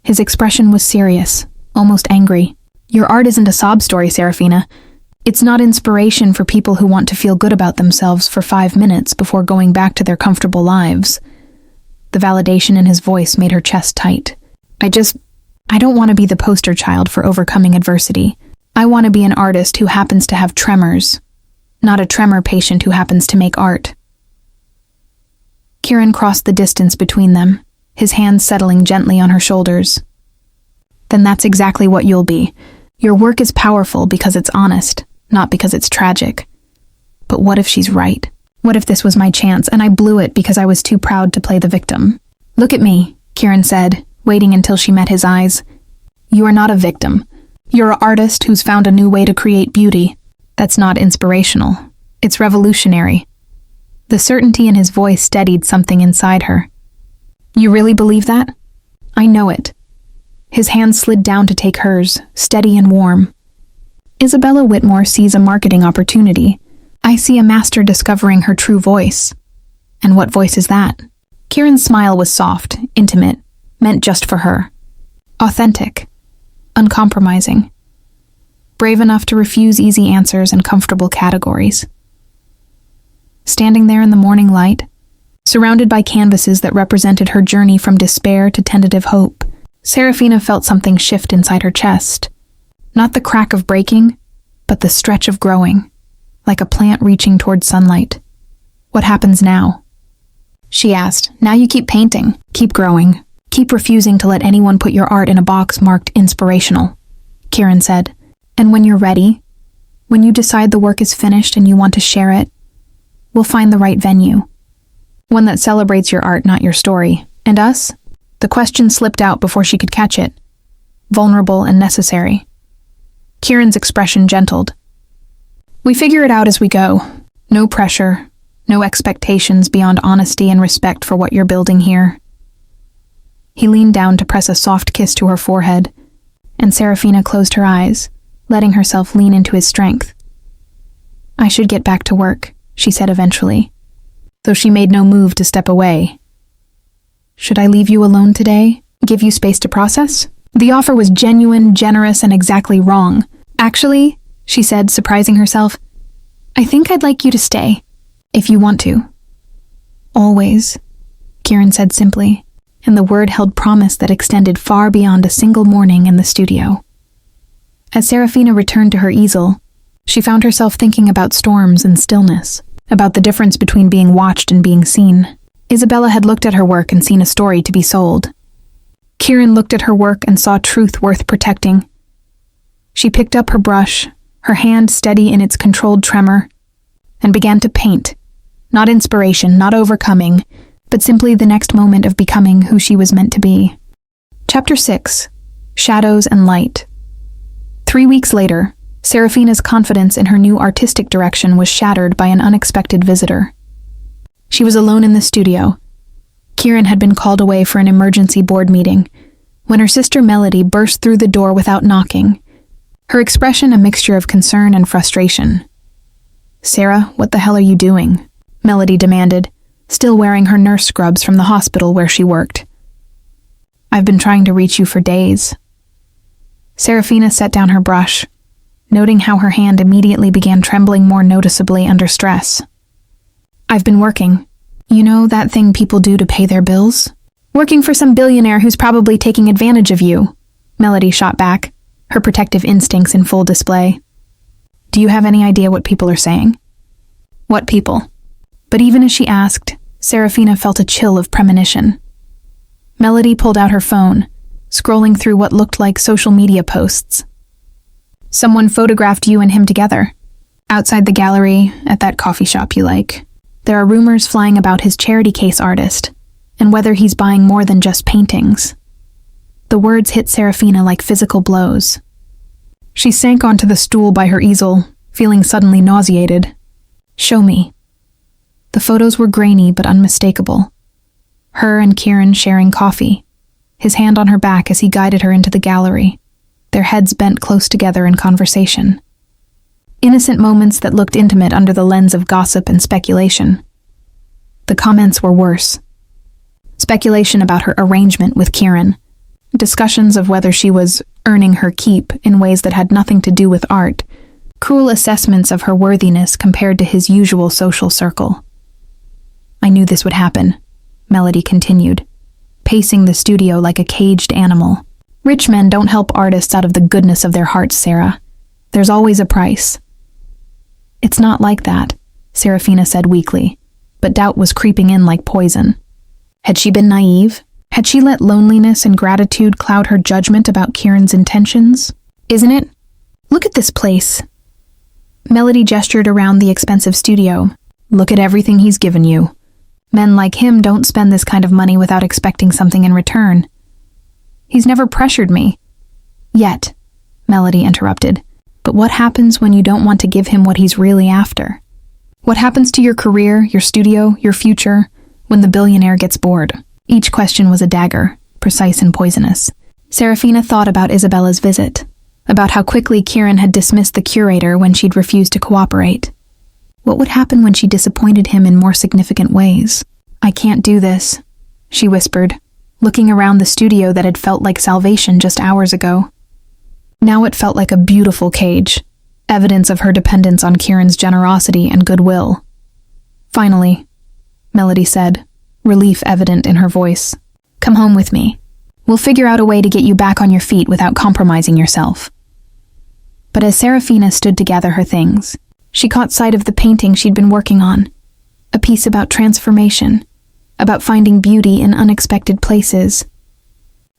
His expression was serious, almost angry. "Your art isn't a sob story, Serafina. It's not inspiration for people who want to feel good about themselves for 5 minutes before going back to their comfortable lives." The validation in his voice made her chest tight. I don't want to be the poster child for overcoming adversity. I want to be an artist who happens to have tremors, not a tremor patient who happens to make art." Kieran crossed the distance between them, his hands settling gently on her shoulders. "Then that's exactly what you'll be. Your work is powerful because it's honest, not because it's tragic. But what if she's right? What if this was my chance and I blew it because I was too proud to play the victim?" "Look at me," Kieran said, waiting until she met his eyes. "You are not a victim. You're an artist who's found a new way to create beauty. That's not inspirational. It's revolutionary." The certainty in his voice steadied something inside her. "You really believe that?" "I know it." His hand slid down to take hers, steady and warm. "Isabella Whitmore sees a marketing opportunity. I see a master discovering her true voice." "And what voice is that?" Kieran's smile was soft, intimate, meant just for her. Authentic, uncompromising. Brave enough to refuse easy answers and comfortable categories. Standing there in the morning light, surrounded by canvases that represented her journey from despair to tentative hope, Serafina felt something shift inside her chest. Not the crack of breaking, but the stretch of growing, like a plant reaching toward sunlight. "What happens now?" she asked. "Now you keep painting, keep growing, keep refusing to let anyone put your art in a box marked inspirational," Kieran said. "And when you're ready, when you decide the work is finished and you want to share it, we'll find the right venue. One that celebrates your art, not your story. And us?" The question slipped out before she could catch it. Vulnerable and necessary. Kieran's expression gentled. "We figure it out as we go. No pressure, no expectations beyond honesty and respect for what you're building here." He leaned down to press a soft kiss to her forehead, and Serafina closed her eyes, letting herself lean into his strength. "I should get back to work," she said eventually, though she made no move to step away. "Should I leave you alone today? Give you space to process?" The offer was genuine, generous, and exactly wrong. "Actually," she said, surprising herself, "I think I'd like you to stay, if you want to." "Always," Kieran said simply, and the word held promise that extended far beyond a single morning in the studio. As Serafina returned to her easel, she found herself thinking about storms and stillness, about the difference between being watched and being seen. Isabella had looked at her work and seen a story to be sold. Kieran looked at her work and saw truth worth protecting. She picked up her brush, her hand steady in its controlled tremor, and began to paint. Not inspiration, not overcoming, but simply the next moment of becoming who she was meant to be. Chapter 6. Shadows and Light. 3 weeks later, Serafina's confidence in her new artistic direction was shattered by an unexpected visitor. She was alone in the studio. Kieran had been called away for an emergency board meeting, when her sister Melody burst through the door without knocking, her expression a mixture of concern and frustration. "Sarah, what the hell are you doing?" Melody demanded, still wearing her nurse scrubs from the hospital where she worked. "I've been trying to reach you for days." Serafina set down her brush, noting how her hand immediately began trembling more noticeably under stress. "I've been working. You know, that thing people do to pay their bills? Working for some billionaire who's probably taking advantage of you," Melody shot back, her protective instincts in full display. "Do you have any idea what people are saying?" What people? But even as she asked, Serafina felt a chill of premonition. Melody pulled out her phone, scrolling through what looked like social media posts. Someone photographed you and him together. Outside the gallery, at that coffee shop you like. There are rumors flying about his charity case artist, and whether he's buying more than just paintings. The words hit Serafina like physical blows. She sank onto the stool by her easel, feeling suddenly nauseated. Show me. The photos were grainy but unmistakable. Her and Kieran sharing coffee, his hand on her back as he guided her into the gallery, their heads bent close together in conversation. Innocent moments that looked intimate under the lens of gossip and speculation. The comments were worse. Speculation about her arrangement with Kieran, discussions of whether she was earning her keep in ways that had nothing to do with art, cruel assessments of her worthiness compared to his usual social circle. I knew this would happen, Melody continued, pacing the studio like a caged animal. Rich men don't help artists out of the goodness of their hearts, Sarah. There's always a price. It's not like that, Serafina said weakly, but doubt was creeping in like poison. Had she been naive? Had she let loneliness and gratitude cloud her judgment about Kieran's intentions? Isn't it? Look at this place. Melody gestured around the expensive studio. Look at everything he's given you. Men like him don't spend this kind of money without expecting something in return. He's never pressured me. Yet, Melody interrupted. But what happens when you don't want to give him what he's really after? What happens to your career, your studio, your future, when the billionaire gets bored? Each question was a dagger, precise and poisonous. Serafina thought about Isabella's visit, about how quickly Kieran had dismissed the curator when she'd refused to cooperate. What would happen when she disappointed him in more significant ways? I can't do this, she whispered, looking around the studio that had felt like salvation just hours ago. Now it felt like a beautiful cage, evidence of her dependence on Kieran's generosity and goodwill. Finally, Melody said, relief evident in her voice. Come home with me. We'll figure out a way to get you back on your feet without compromising yourself. But as Serafina stood to gather her things, she caught sight of the painting she'd been working on, a piece about transformation, about finding beauty in unexpected places.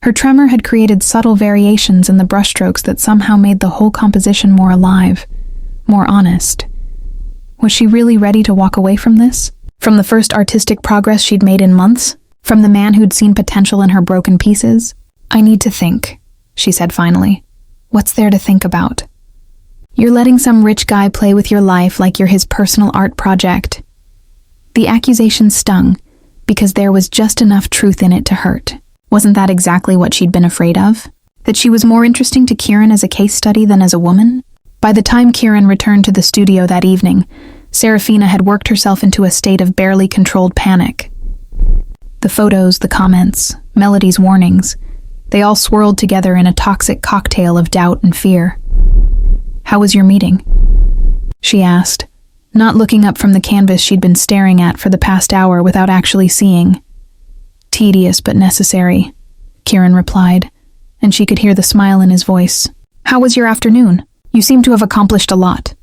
Her tremor had created subtle variations in the brushstrokes that somehow made the whole composition more alive, more honest. Was she really ready to walk away from this? From the first artistic progress she'd made in months? From the man who'd seen potential in her broken pieces? I need to think, she said finally. What's there to think about? You're letting some rich guy play with your life like you're his personal art project. The accusation stung, because there was just enough truth in it to hurt. Wasn't that exactly what she'd been afraid of? That she was more interesting to Kieran as a case study than as a woman? By the time Kieran returned to the studio that evening, Serafina had worked herself into a state of barely controlled panic. The photos, the comments, Melody's warnings, they all swirled together in a toxic cocktail of doubt and fear. How was your meeting? She asked, not looking up from the canvas she'd been staring at for the past hour without actually seeing. Tedious but necessary, Kieran replied, and she could hear the smile in his voice. How was your afternoon? You seem to have accomplished a lot.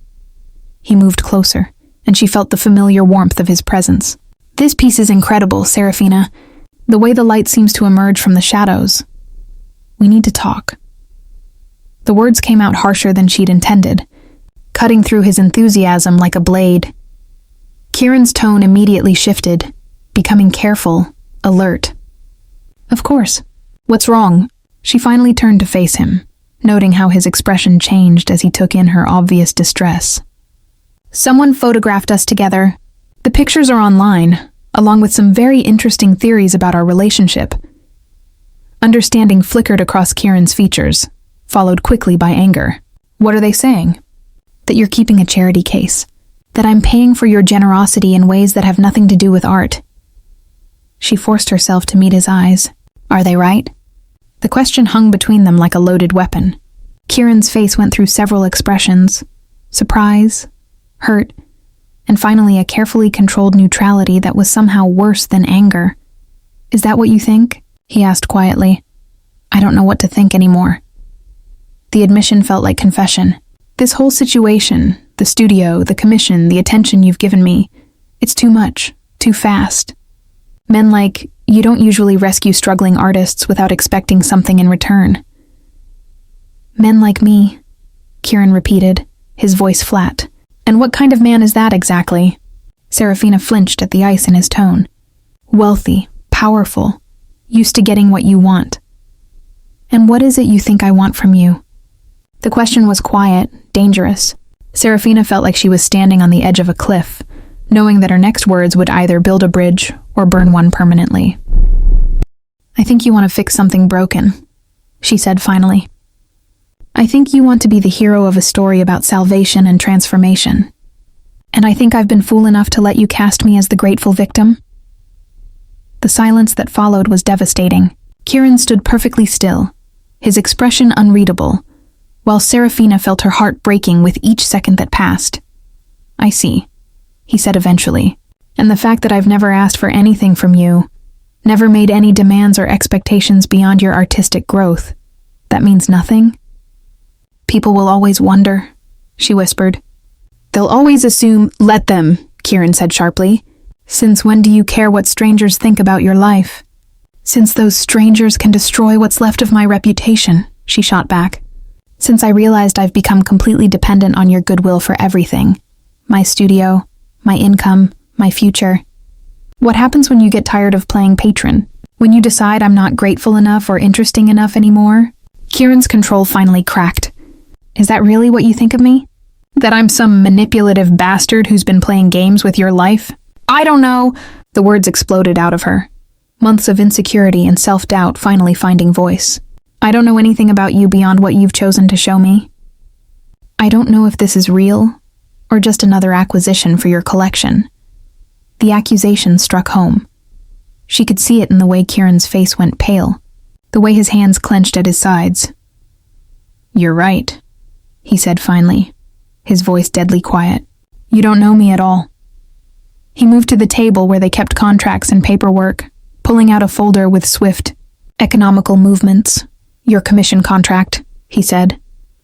He moved closer, and she felt the familiar warmth of his presence. This piece is incredible, Serafina. The way the light seems to emerge from the shadows. We need to talk. The words came out harsher than she'd intended, cutting through his enthusiasm like a blade. Kieran's tone immediately shifted, becoming careful, alert. Of course. What's wrong? She finally turned to face him, noting how his expression changed as he took in her obvious distress. Someone photographed us together. The pictures are online, along with some very interesting theories about our relationship. Understanding flickered across Kieran's features, followed quickly by anger. What are they saying? That you're keeping a charity case. That I'm paying for your generosity in ways that have nothing to do with art. She forced herself to meet his eyes. Are they right? The question hung between them like a loaded weapon. Kieran's face went through several expressions. Surprise, hurt, and finally a carefully controlled neutrality that was somehow worse than anger. Is that what you think? He asked quietly. I don't know what to think anymore. The admission felt like confession. This whole situation, The studio, the commission, the attention you've given me. It's too much, too fast. Men like you don't usually rescue struggling artists without expecting something in return. Men like me, Kieran repeated, his voice flat. And what kind of man is that exactly? Serafina flinched at the ice in his tone. Wealthy, powerful, used to getting what you want. And what is it you think I want from you? The question was quiet, dangerous. Serafina felt like she was standing on the edge of a cliff, knowing that her next words would either build a bridge or burn one permanently. I think you want to fix something broken, she said finally. I think you want to be the hero of a story about salvation and transformation. And I think I've been fool enough to let you cast me as the grateful victim? The silence that followed was devastating. Kieran stood perfectly still, his expression unreadable, while Serafina felt her heart breaking with each second that passed. I see, he said eventually. And the fact that I've never asked for anything from you, never made any demands or expectations beyond your artistic growth, that means nothing? People will always wonder, she whispered. They'll always assume, let them, Kieran said sharply. Since when do you care what strangers think about your life? Since those strangers can destroy what's left of my reputation, she shot back. Since I realized I've become completely dependent on your goodwill for everything. My studio, my income, my future. What happens when you get tired of playing patron? When you decide I'm not grateful enough or interesting enough anymore? Kieran's control finally cracked. Is that really what you think of me? That I'm some manipulative bastard who's been playing games with your life? I don't know. The words exploded out of her. Months of insecurity and self-doubt finally finding voice. I don't know anything about you beyond what you've chosen to show me. I don't know if this is real or just another acquisition for your collection. The accusation struck home. She could see it in the way Kieran's face went pale, the way his hands clenched at his sides. You're right, he said finally, his voice deadly quiet. You don't know me at all. He moved to the table where they kept contracts and paperwork, pulling out a folder with swift, economical movements. Your commission contract, he said,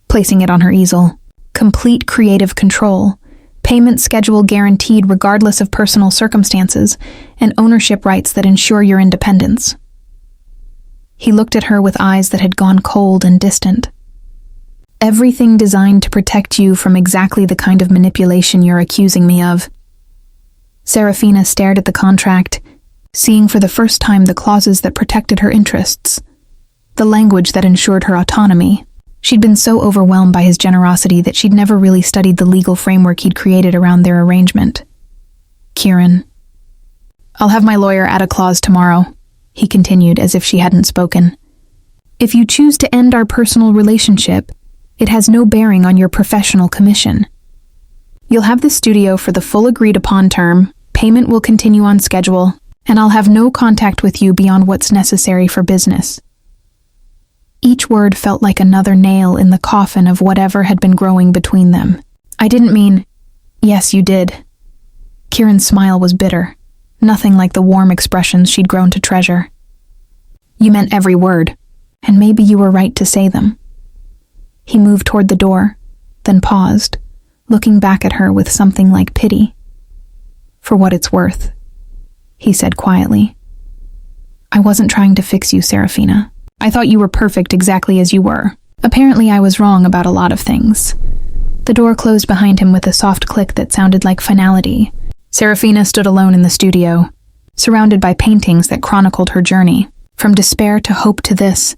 placing it on her easel. Complete creative control. Payment schedule guaranteed regardless of personal circumstances, and ownership rights that ensure your independence. He looked at her with eyes that had gone cold and distant. Everything designed to protect you from exactly the kind of manipulation you're accusing me of. Serafina stared at the contract, seeing for the first time the clauses that protected her interests, the language that ensured her autonomy. She'd been so overwhelmed by his generosity that she'd never really studied the legal framework he'd created around their arrangement. Kieran. I'll have my lawyer add a clause tomorrow, he continued as if she hadn't spoken. If you choose to end our personal relationship, it has no bearing on your professional commission. You'll have the studio for the full agreed-upon term, payment will continue on schedule, and I'll have no contact with you beyond what's necessary for business. Each word felt like another nail in the coffin of whatever had been growing between them. I didn't mean, yes, you did. Kieran's smile was bitter, nothing like the warm expressions she'd grown to treasure. You meant every word, and maybe you were right to say them. He moved toward the door, then paused, looking back at her with something like pity. For what it's worth, he said quietly. I wasn't trying to fix you, Serafina. I thought you were perfect exactly as you were. Apparently I was wrong about a lot of things. The door closed behind him with a soft click that sounded like finality. Serafina stood alone in the studio, surrounded by paintings that chronicled her journey, from despair to hope to this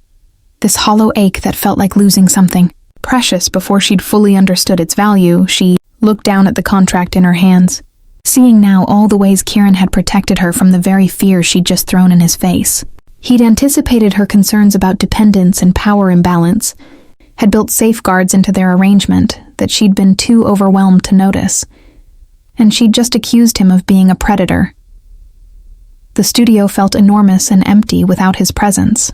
hollow ache that felt like losing something precious before she'd fully understood its value. She looked down at the contract in her hands, seeing now all the ways Kieran had protected her from the very fear she'd just thrown in his face. He'd anticipated her concerns about dependence and power imbalance, had built safeguards into their arrangement that she'd been too overwhelmed to notice, and she'd just accused him of being a predator. The studio felt enormous and empty without his presence.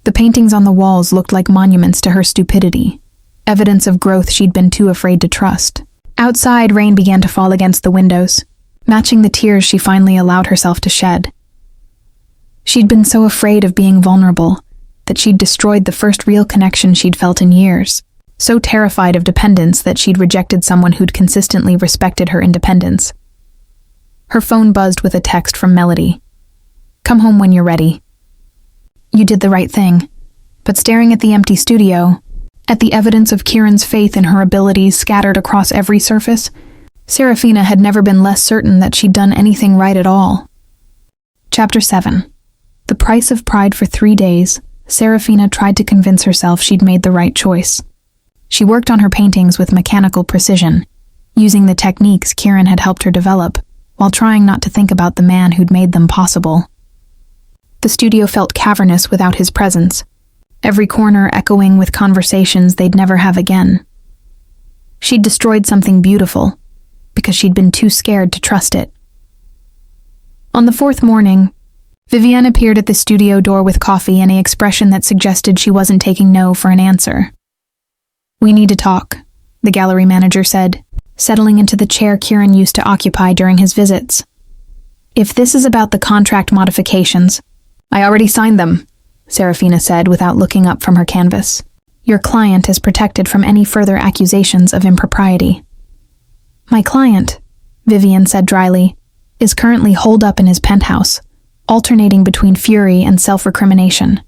The paintings on the walls looked like monuments to her stupidity, evidence of growth she'd been too afraid to trust. Outside, rain began to fall against the windows, matching the tears she finally allowed herself to shed. She'd been so afraid of being vulnerable that she'd destroyed the first real connection she'd felt in years. so terrified of dependence that she'd rejected someone who'd consistently respected her independence. Her phone buzzed with a text from Melody. "Come home when you're ready." You did the right thing, but staring at the empty studio, at the evidence of Kieran's faith in her abilities scattered across every surface, Serafina had never been less certain that she'd done anything right at all. Chapter 7. The price of pride. For 3 days, Serafina tried to convince herself she'd made the right choice. She worked on her paintings with mechanical precision, using the techniques Kieran had helped her develop, while trying not to think about the man who'd made them possible. The studio felt cavernous without his presence, every corner echoing with conversations they'd never have again. She'd destroyed something beautiful, because she'd been too scared to trust it. On the 4th morning, Vivienne appeared at the studio door with coffee and an expression that suggested she wasn't taking no for an answer. "We need to talk," the gallery manager said, settling into the chair Kieran used to occupy during his visits. "If this is about the contract modifications, I already signed them," Serafina said without looking up from her canvas. "Your client is protected from any further accusations of impropriety." "My client," Vivienne said dryly, "is currently holed up in his penthouse, alternating between fury and self-recrimination.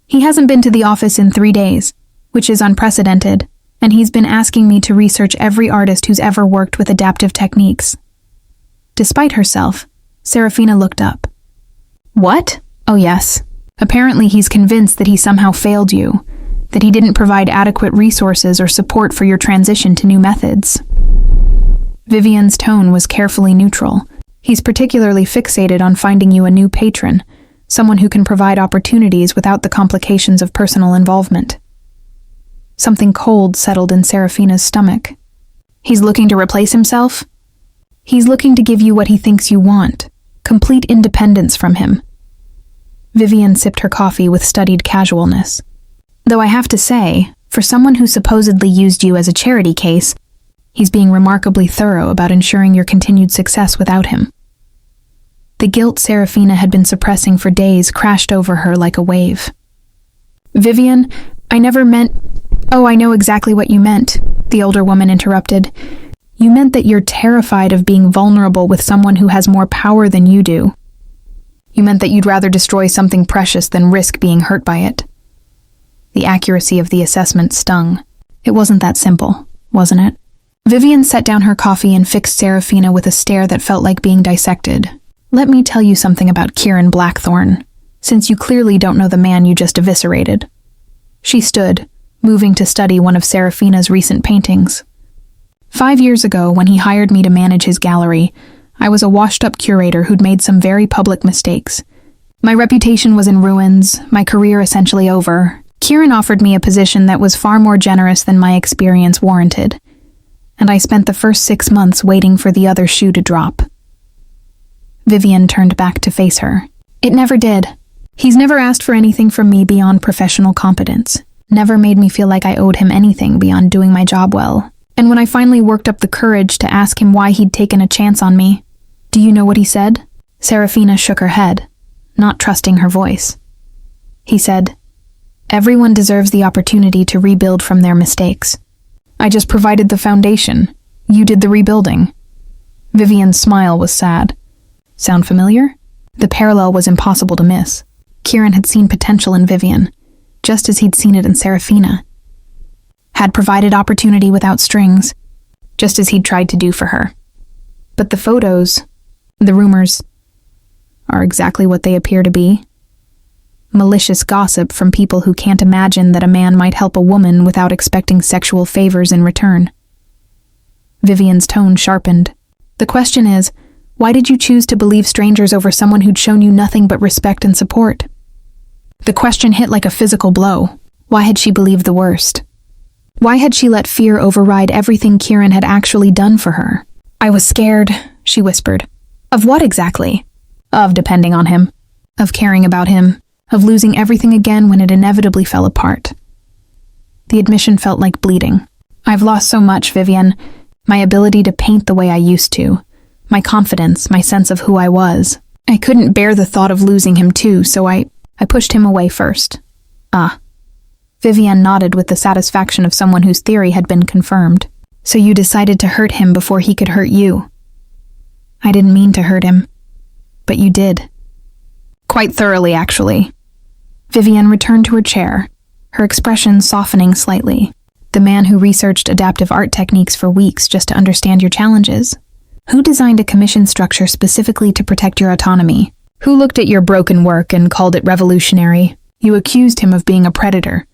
He hasn't been to the office in 3 days, which is unprecedented, and he's been asking me to research every artist who's ever worked with adaptive techniques." Despite herself, Serafina looked up. "What? Oh yes. Apparently he's convinced that he somehow failed you, that he didn't provide adequate resources or support for your transition to new methods." Vivienne's tone was carefully neutral. "He's particularly fixated on finding you a new patron, someone who can provide opportunities without the complications of personal involvement." Something cold settled in Serafina's stomach. "He's looking to replace himself?" "He's looking to give you what he thinks you want, complete independence from him." Vivienne sipped her coffee with studied casualness. "Though I have to say, for someone who supposedly used you as a charity case, he's being remarkably thorough about ensuring your continued success without him." The guilt Serafina had been suppressing for days crashed over her like a wave. "Vivienne, I never meant—" "Oh, I know exactly what you meant," the older woman interrupted. "You meant that you're terrified of being vulnerable with someone who has more power than you do. You meant that you'd rather destroy something precious than risk being hurt by it." The accuracy of the assessment stung. It wasn't that simple, wasn't it? Vivienne set down her coffee and fixed Serafina with a stare that felt like being dissected. "Let me tell you something about Kieran Blackthorne, since you clearly don't know the man you just eviscerated." She stood, moving to study one of Serafina's recent paintings. 5 years ago, when he hired me to manage his gallery, I was a washed-up curator who'd made some very public mistakes. My reputation was in ruins, my career essentially over. Kieran offered me a position that was far more generous than my experience warranted, and I spent the first 6 months waiting for the other shoe to drop. Vivienne turned back to face her. "It never did. He's never asked for anything from me beyond professional competence, never made me feel like I owed him anything beyond doing my job well. And when I finally worked up the courage to ask him why he'd taken a chance on me, do you know what he said?" Serafina shook her head, not trusting her voice. He said, "Everyone deserves the opportunity to rebuild from their mistakes. I just provided the foundation. You did the rebuilding." Vivienne's smile was sad. Sound familiar? The parallel was impossible to miss. Kieran had seen potential in Vivienne, just as he'd seen it in Serafina. Had provided opportunity without strings, just as he'd tried to do for her. But the photos, the rumors, are exactly what they appear to be. Malicious gossip from people who can't imagine that a man might help a woman without expecting sexual favors in return. Vivienne's tone sharpened. "The question is, why did you choose to believe strangers over someone who'd shown you nothing but respect and support?" The question hit like a physical blow. Why had she believed the worst? Why had she let fear override everything Kieran had actually done for her? "I was scared," she whispered. "Of what exactly?" "Of depending on him. Of caring about him. Of losing everything again when it inevitably fell apart." The admission felt like bleeding. "I've lost so much, Vivienne. My ability to paint the way I used to. My confidence, my sense of who I was. I couldn't bear the thought of losing him too, so I pushed him away first." "Ah." Vivienne nodded with the satisfaction of someone whose theory had been confirmed. So you decided to hurt him before he could hurt you. I didn't mean to hurt him, but you did. Quite thoroughly, actually. Vivienne returned to her chair, her expression softening slightly. The man who researched adaptive art techniques for weeks just to understand your challenges? Who designed a commission structure specifically to protect your autonomy? Who looked at your broken work and called it revolutionary? You accused him of being a predator.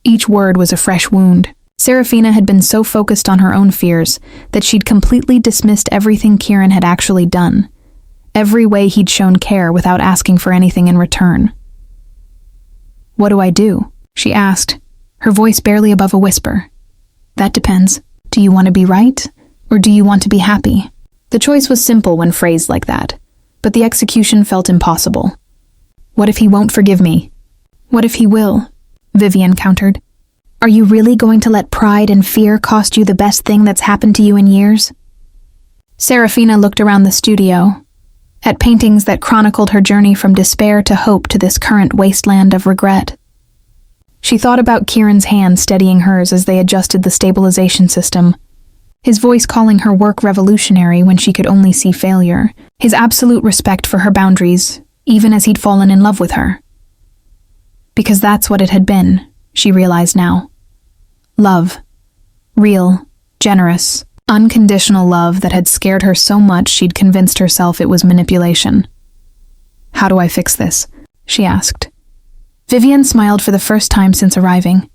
Each word was a fresh wound. Serafina had been so focused on her own fears that she'd completely dismissed everything Kieran had actually done, every way he'd shown care without asking for anything in return. What do I do? She asked, her voice barely above a whisper. That depends. Do you want to be right, or do you want to be happy? The choice was simple when phrased like that, but the execution felt impossible. What if he won't forgive me? What if he will? Vivienne countered. Are you really going to let pride and fear cost you the best thing that's happened to you in years? Serafina looked around the studio, at paintings that chronicled her journey from despair to hope to this current wasteland of regret. She thought about Kieran's hand steadying hers as they adjusted the stabilization system, his voice calling her work revolutionary when she could only see failure, his absolute respect for her boundaries, even as he'd fallen in love with her. Because that's what it had been, she realized now. Love. Real, generous, unconditional love that had scared her so much she'd convinced herself it was manipulation. How do I fix this? She asked. Vivienne smiled for the first time since arriving.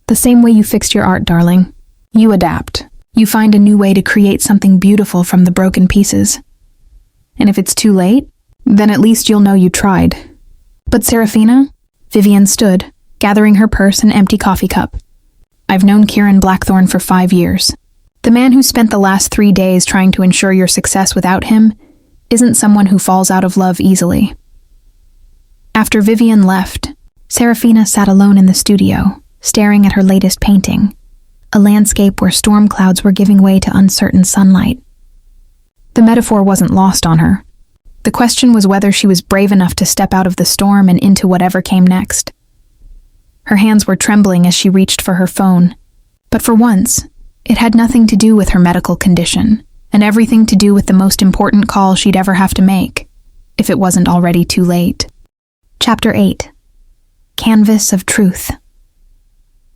The same way you fixed your art, darling. You adapt. You find a new way to create something beautiful from the broken pieces. And if it's too late, then at least you'll know you tried. But Serafina? Vivienne stood, gathering her purse and empty coffee cup. I've known Kieran Blackthorne for 5 years. The man who spent the last 3 days trying to ensure your success without him isn't someone who falls out of love easily. After Vivienne left, Serafina sat alone in the studio, staring at her latest painting, a landscape where storm clouds were giving way to uncertain sunlight. The metaphor wasn't lost on her. The question was whether she was brave enough to step out of the storm and into whatever came next. Her hands were trembling as she reached for her phone, but for once, it had nothing to do with her medical condition, and everything to do with the most important call she'd ever have to make, if it wasn't already too late. Chapter 8. Canvas of Truth.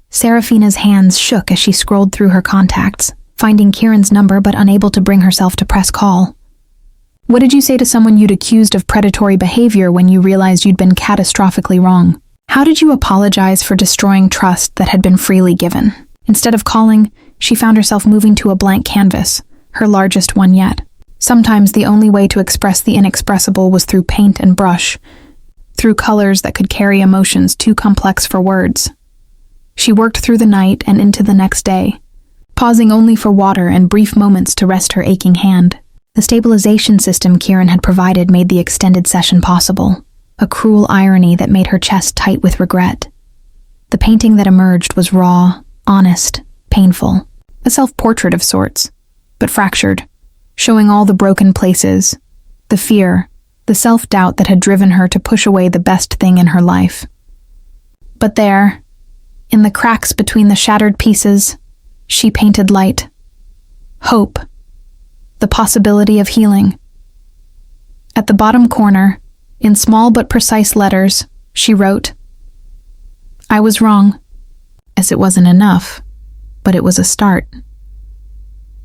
Serafina's hands shook as she scrolled through her contacts, finding Kieran's number but unable to bring herself to press call. What did you say to someone you'd accused of predatory behavior when you realized you'd been catastrophically wrong? How did you apologize for destroying trust that had been freely given? Instead of calling, she found herself moving to a blank canvas, her largest one yet. Sometimes the only way to express the inexpressible was through paint and brush, through colors that could carry emotions too complex for words. She worked through the night and into the next day, pausing only for water and brief moments to rest her aching hand. The stabilization system Kieran had provided made the extended session possible, a cruel irony that made her chest tight with regret. The painting that emerged was raw, honest, painful, a self-portrait of sorts, but fractured, showing all the broken places, the fear, the self-doubt that had driven her to push away the best thing in her life. But there, in the cracks between the shattered pieces, she painted light, hope, the possibility of healing. At the bottom corner, in small but precise letters, she wrote, I was wrong, as it wasn't enough, but it was a start.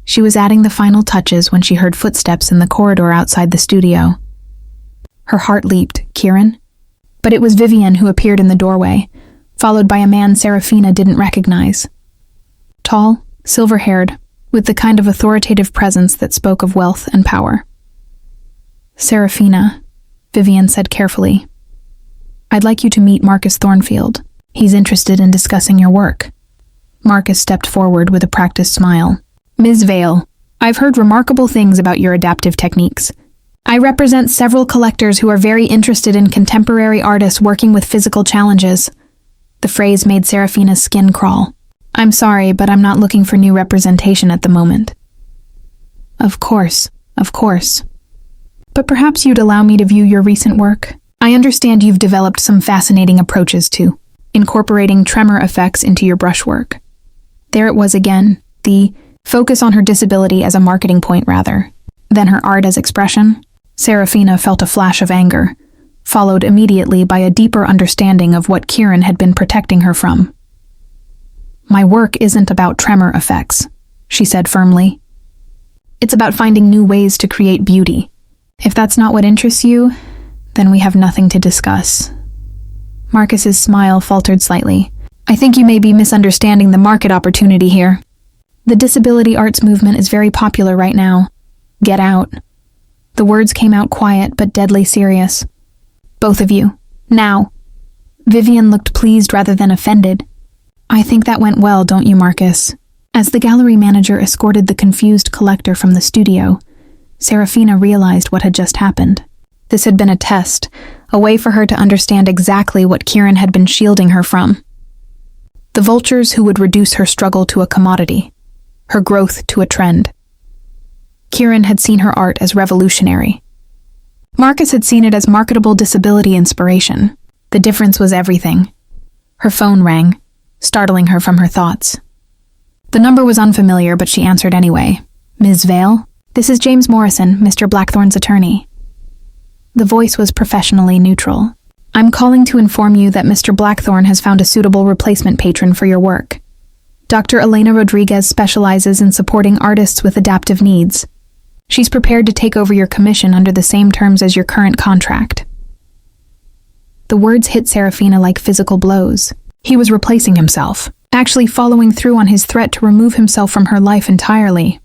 She was adding the final touches when she heard footsteps in the corridor outside the studio. Her heart leaped. Kieran? But it was Vivienne who appeared in the doorway, followed by a man Serafina didn't recognize. Tall, silver-haired, with the kind of authoritative presence that spoke of wealth and power. Serafina, Vivienne said carefully, I'd like you to meet Marcus Thornfield. He's interested in discussing your work. Marcus stepped forward with a practiced smile. Ms. Vale, I've heard remarkable things about your adaptive techniques. I represent several collectors who are very interested in contemporary artists working with physical challenges. The phrase made Serafina's skin crawl. I'm sorry, but I'm not looking for new representation at the moment. Of course. But perhaps you'd allow me to view your recent work. I understand you've developed some fascinating approaches too. incorporating tremor effects into your brushwork. There it was again, the focus on her disability as a marketing point rather than her art as expression. Serafina felt a flash of anger, followed immediately by a deeper understanding of what Kieran had been protecting her from. "My work isn't about tremor effects," she said firmly. "It's about finding new ways to create beauty. If that's not what interests you, then we have nothing to discuss." Marcus's smile faltered slightly. "I think you may be misunderstanding the market opportunity here. The disability arts movement is very popular right now. Get out." The words came out quiet but deadly serious. "Both of you. Now." Vivian looked pleased rather than offended. "I think that went well, don't you, Marcus?" As the gallery manager escorted the confused collector from the studio, Serafina realized what had just happened. This had been a test, a way for her to understand exactly what Kieran had been shielding her from. The vultures who would reduce her struggle to a commodity, her growth to a trend. Kieran had seen her art as revolutionary. Marcus had seen it as marketable disability inspiration. The difference was everything. Her phone rang, startling her from her thoughts. The number was unfamiliar, but she answered anyway. "Ms. Vale? This is James Morrison, Mr. Blackthorne's attorney." The voice was professionally neutral. "I'm calling to inform you that Mr. Blackthorne has found a suitable replacement patron for your work. Dr. Elena Rodriguez specializes in supporting artists with adaptive needs. She's prepared to take over your commission under the same terms as your current contract." The words hit Serafina like physical blows. He was replacing himself, actually following through on his threat to remove himself from her life entirely.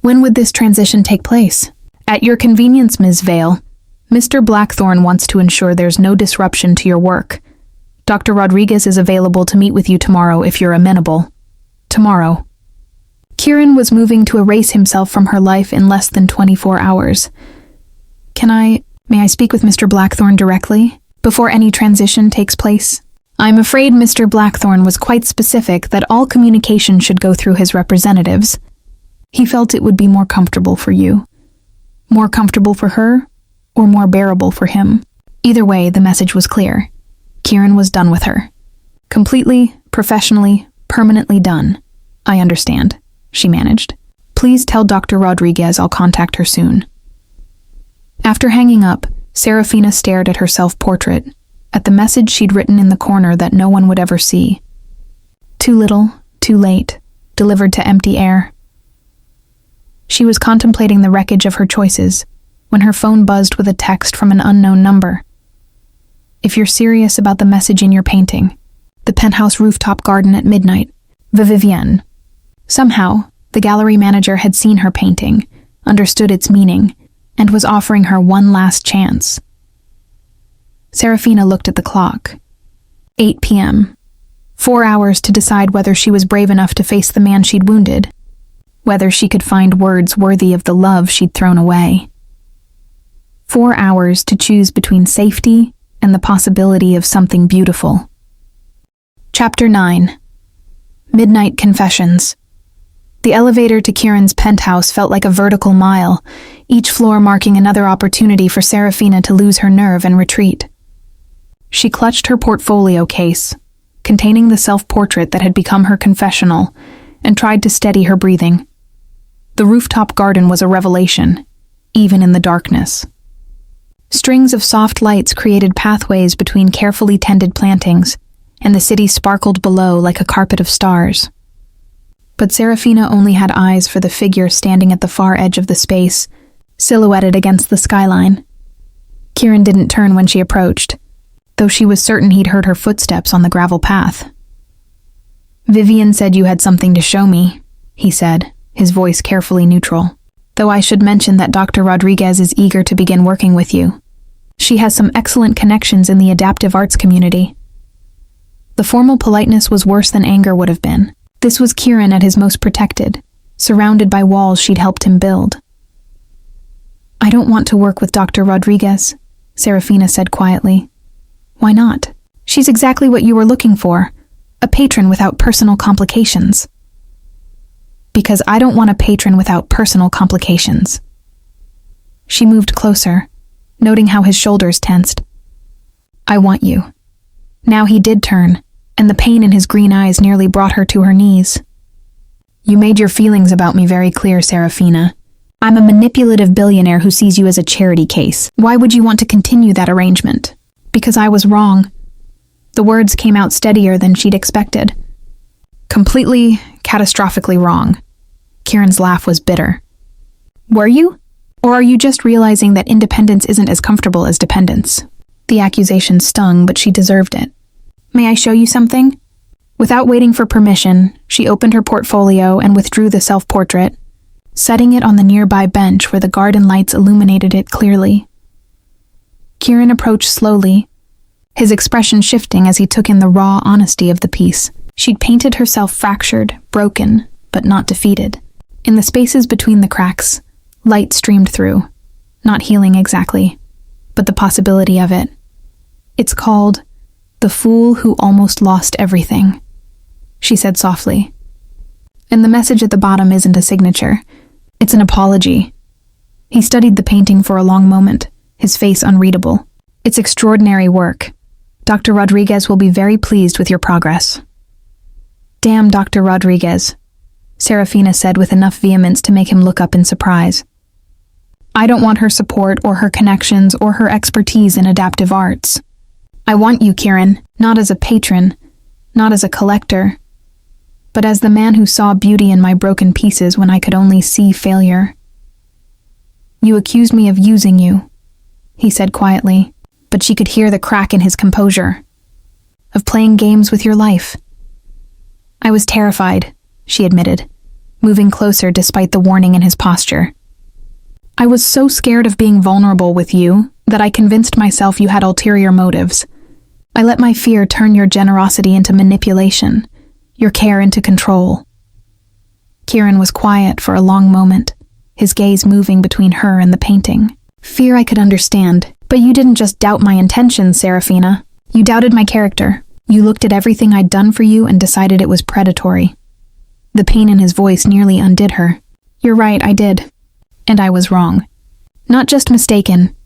When would this transition take place?" "At your convenience, Ms. Vale. Mr. Blackthorne wants to ensure there's no disruption to your work. Dr. Rodriguez is available to meet with you tomorrow if you're amenable." Tomorrow. Kieran was moving to erase himself from her life in less than 24 hours. May I speak with Mr. Blackthorne directly, before any transition takes place?" "I'm afraid Mr. Blackthorne was quite specific that all communication should go through his representatives. He felt it would be more comfortable for you. More comfortable for her, or more bearable for him. Either way, the message was clear. Kieran was done with her. Completely, professionally, permanently done. "I understand," she managed. "Please tell Dr. Rodriguez I'll contact her soon." After hanging up, Serafina stared at her self-portrait, at the message she'd written in the corner that no one would ever see. Too little, too late, delivered to empty air. She was contemplating the wreckage of her choices when her phone buzzed with a text from an unknown number. "If you're serious about the message in your painting, the penthouse rooftop garden at midnight, Vivienne." Somehow, the gallery manager had seen her painting, understood its meaning, and was offering her one last chance. Serafina looked at the clock. 8 p.m. 4 hours to decide whether she was brave enough to face the man she'd wounded, whether she could find words worthy of the love she'd thrown away. 4 hours to choose between safety and the possibility of something beautiful. Chapter 9. Midnight Confessions. The elevator to Kieran's penthouse felt like a vertical mile, each floor marking another opportunity for Serafina to lose her nerve and retreat. She clutched her portfolio case, containing the self-portrait that had become her confessional, and tried to steady her breathing. The rooftop garden was a revelation, even in the darkness. Strings of soft lights created pathways between carefully tended plantings, and the city sparkled below like a carpet of stars. But Serafina only had eyes for the figure standing at the far edge of the space, silhouetted against the skyline. Kieran didn't turn when she approached, though she was certain he'd heard her footsteps on the gravel path. "Vivian said you had something to show me," he said, his voice carefully neutral. "Though I should mention that Dr. Rodriguez is eager to begin working with you. She has some excellent connections in the adaptive arts community." The formal politeness was worse than anger would have been. This was Kieran at his most protected, surrounded by walls she'd helped him build. "I don't want to work with Dr. Rodriguez," Serafina said quietly. "Why not? She's exactly what you were looking for, a patron without personal complications." "Because I don't want a patron without personal complications." She moved closer, noting how his shoulders tensed. "I want you. Now he did turn, and the pain in his green eyes nearly brought her to her knees. You made your feelings about me very clear, Serafina. I'm a manipulative billionaire who sees you as a charity case. Why would you want to continue that arrangement? Because I was wrong. The words came out steadier than she'd expected. Completely, catastrophically wrong. Kieran's laugh was bitter. Were you? Or are you just realizing that independence isn't as comfortable as dependence? The accusation stung, but she deserved it. May I show you something? Without waiting for permission, she opened her portfolio and withdrew the self-portrait, setting it on the nearby bench where the garden lights illuminated it clearly. Kieran approached slowly, his expression shifting as he took in the raw honesty of the piece. She'd painted herself fractured, broken, but not defeated. In the spaces between the cracks, light streamed through, not healing exactly, but the possibility of it. It's called The Fool Who Almost Lost Everything, she said softly. And the message at the bottom isn't a signature. It's an apology. He studied the painting for a long moment, his face unreadable. It's extraordinary work. Dr. Rodriguez will be very pleased with your progress. Damn Dr. Rodriguez, Serafina said with enough vehemence to make him look up in surprise. I don't want her support or her connections or her expertise in adaptive arts. I want you, Kieran, not as a patron, not as a collector, but as the man who saw beauty in my broken pieces when I could only see failure. You accused me of using you, he said quietly, but she could hear the crack in his composure. Of playing games with your life. I was terrified, she admitted, moving closer despite the warning in his posture. I was so scared of being vulnerable with you that I convinced myself you had ulterior motives. I let my fear turn your generosity into manipulation, your care into control. Kieran was quiet for a long moment, his gaze moving between her and the painting. Fear I could understand, but you didn't just doubt my intentions, Serafina. You doubted my character. You looked at everything I'd done for you and decided it was predatory. The pain in his voice nearly undid her. You're right, I did. And I was wrong. Not just mistaken.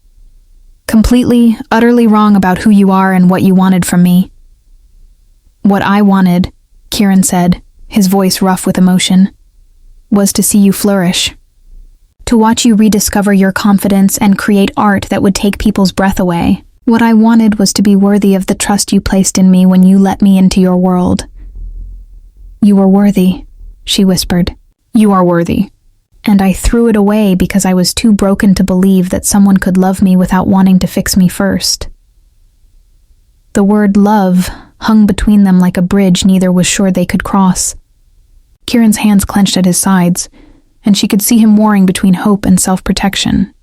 Completely, utterly wrong about who you are and what you wanted from me. What I wanted, Kieran said, his voice rough with emotion, was to see you flourish. To watch you rediscover your confidence and create art that would take people's breath away. What I wanted was to be worthy of the trust you placed in me when you let me into your world. You were worthy, she whispered. You are worthy. And I threw it away because I was too broken to believe that someone could love me without wanting to fix me first. The word love hung between them like a bridge neither was sure they could cross. Kieran's hands clenched at his sides, and she could see him warring between hope and self-protection.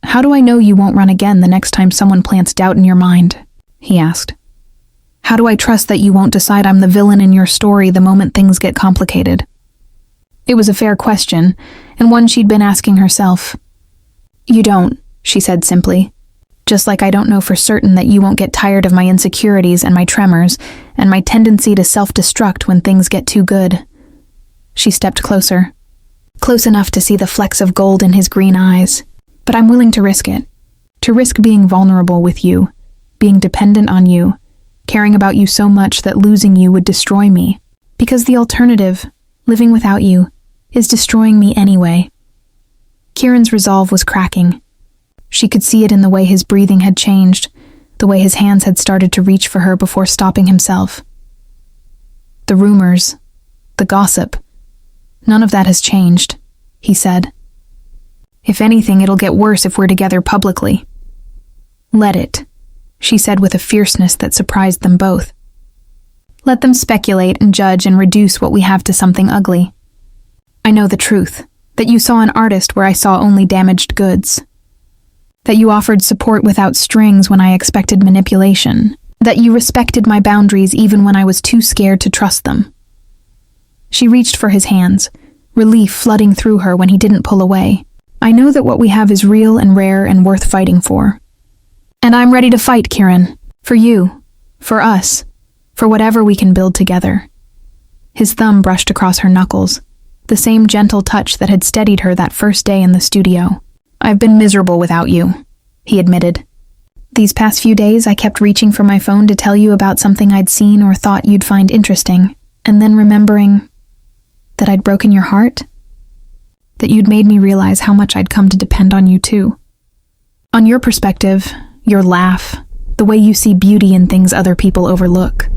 How do I know you won't run again the next time someone plants doubt in your mind? He asked. How do I trust that you won't decide I'm the villain in your story the moment things get complicated? It was a fair question, and one she'd been asking herself. You don't, she said simply. Just like I don't know for certain that you won't get tired of my insecurities and my tremors, and my tendency to self-destruct when things get too good. She stepped closer, close enough to see the flecks of gold in his green eyes. But I'm willing to risk it. To risk being vulnerable with you, being dependent on you, caring about you so much that losing you would destroy me. Because the alternative, living without you, is destroying me anyway. Kieran's resolve was cracking. She could see it in the way his breathing had changed, the way his hands had started to reach for her before stopping himself. The rumors, the gossip, none of that has changed, he said. If anything, it'll get worse if we're together publicly. Let it, she said with a fierceness that surprised them both. Let them speculate and judge and reduce what we have to something ugly. I know the truth, that you saw an artist where I saw only damaged goods. That you offered support without strings when I expected manipulation. That you respected my boundaries even when I was too scared to trust them. She reached for his hands, relief flooding through her when he didn't pull away. I know that what we have is real and rare and worth fighting for. And I'm ready to fight, Kieran. For you. For us. For whatever we can build together. His thumb brushed across her knuckles, the same gentle touch that had steadied her that first day in the studio. I've been miserable without you, he admitted. These past few days, I kept reaching for my phone to tell you about something I'd seen or thought you'd find interesting, and then remembering that I'd broken your heart, that you'd made me realize how much I'd come to depend on you too. On your perspective, your laugh, the way you see beauty in things other people overlook.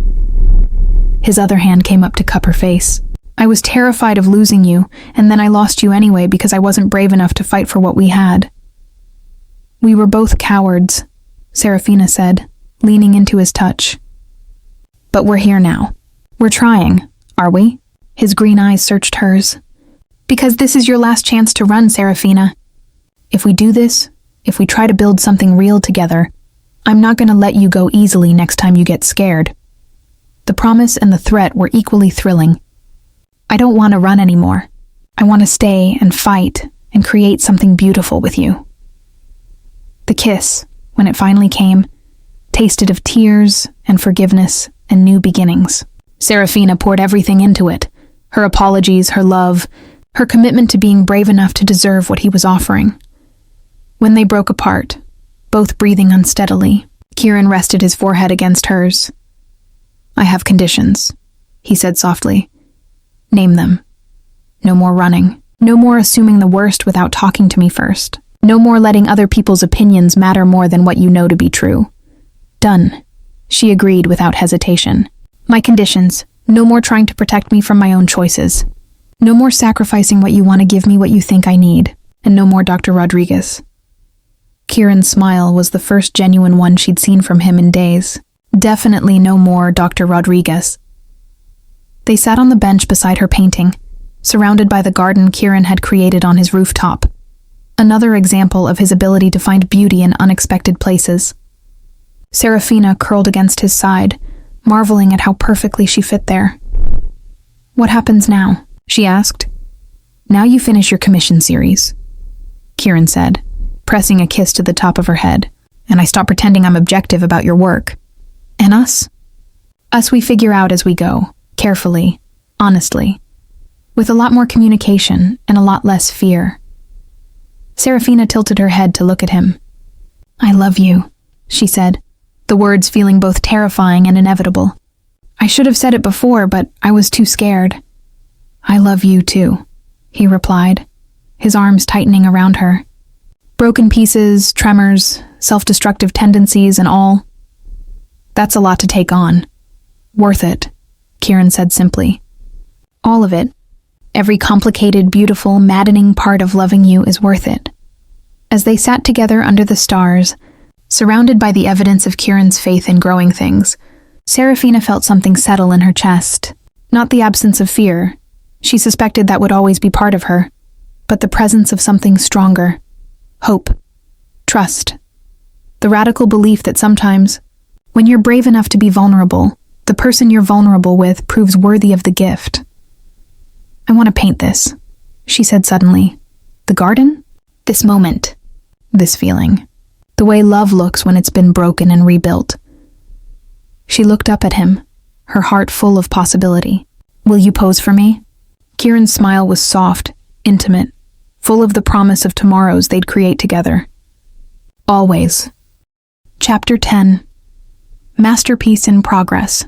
His other hand came up to cup her face. I was terrified of losing you, and then I lost you anyway because I wasn't brave enough to fight for what we had. We were both cowards, Serafina said, leaning into his touch. But we're here now. We're trying, are we? His green eyes searched hers. Because this is your last chance to run, Serafina. If we do this, if we try to build something real together, I'm not going to let you go easily next time you get scared. The promise and the threat were equally thrilling. I don't want to run anymore. I want to stay and fight and create something beautiful with you. The kiss, when it finally came, tasted of tears and forgiveness and new beginnings. Serafina poured everything into it. Her apologies, her love, her commitment to being brave enough to deserve what he was offering. When they broke apart, both breathing unsteadily, Kieran rested his forehead against hers. I have conditions, he said softly. Name them. No more running. No more assuming the worst without talking to me first. No more letting other people's opinions matter more than what you know to be true. Done, she agreed without hesitation. My conditions. No more trying to protect me from my own choices. No more sacrificing what you want to give me what you think I need. And no more Dr. Rodriguez. Kieran's smile was the first genuine one she'd seen from him in days. Definitely no more Dr. Rodriguez. They sat on the bench beside her painting, surrounded by the garden Kieran had created on his rooftop. Another example of his ability to find beauty in unexpected places. Serafina curled against his side, marveling at how perfectly she fit there. What happens now? She asked. Now you finish your commission series, Kieran said, pressing a kiss to the top of her head. And I stop pretending I'm objective about your work. And us? Us we figure out as we go, carefully, honestly, with a lot more communication and a lot less fear. Serafina tilted her head to look at him. I love you, she said, the words feeling both terrifying and inevitable. I should have said it before, but I was too scared. I love you too, he replied, his arms tightening around her. Broken pieces, tremors, self-destructive tendencies and all. That's a lot to take on. Worth it, Kieran said simply. All of it. Every complicated, beautiful, maddening part of loving you is worth it. As they sat together under the stars, surrounded by the evidence of Kieran's faith in growing things, Serafina felt something settle in her chest. Not the absence of fear. She suspected that would always be part of her, but the presence of something stronger. Hope. Trust. The radical belief that sometimes, when you're brave enough to be vulnerable, the person you're vulnerable with proves worthy of the gift. I want to paint this, she said suddenly. The garden? This moment. This feeling. The way love looks when it's been broken and rebuilt. She looked up at him, her heart full of possibility. Will you pose for me? Kieran's smile was soft, intimate, full of the promise of tomorrows they'd create together. Always. Chapter 10. Masterpiece in progress.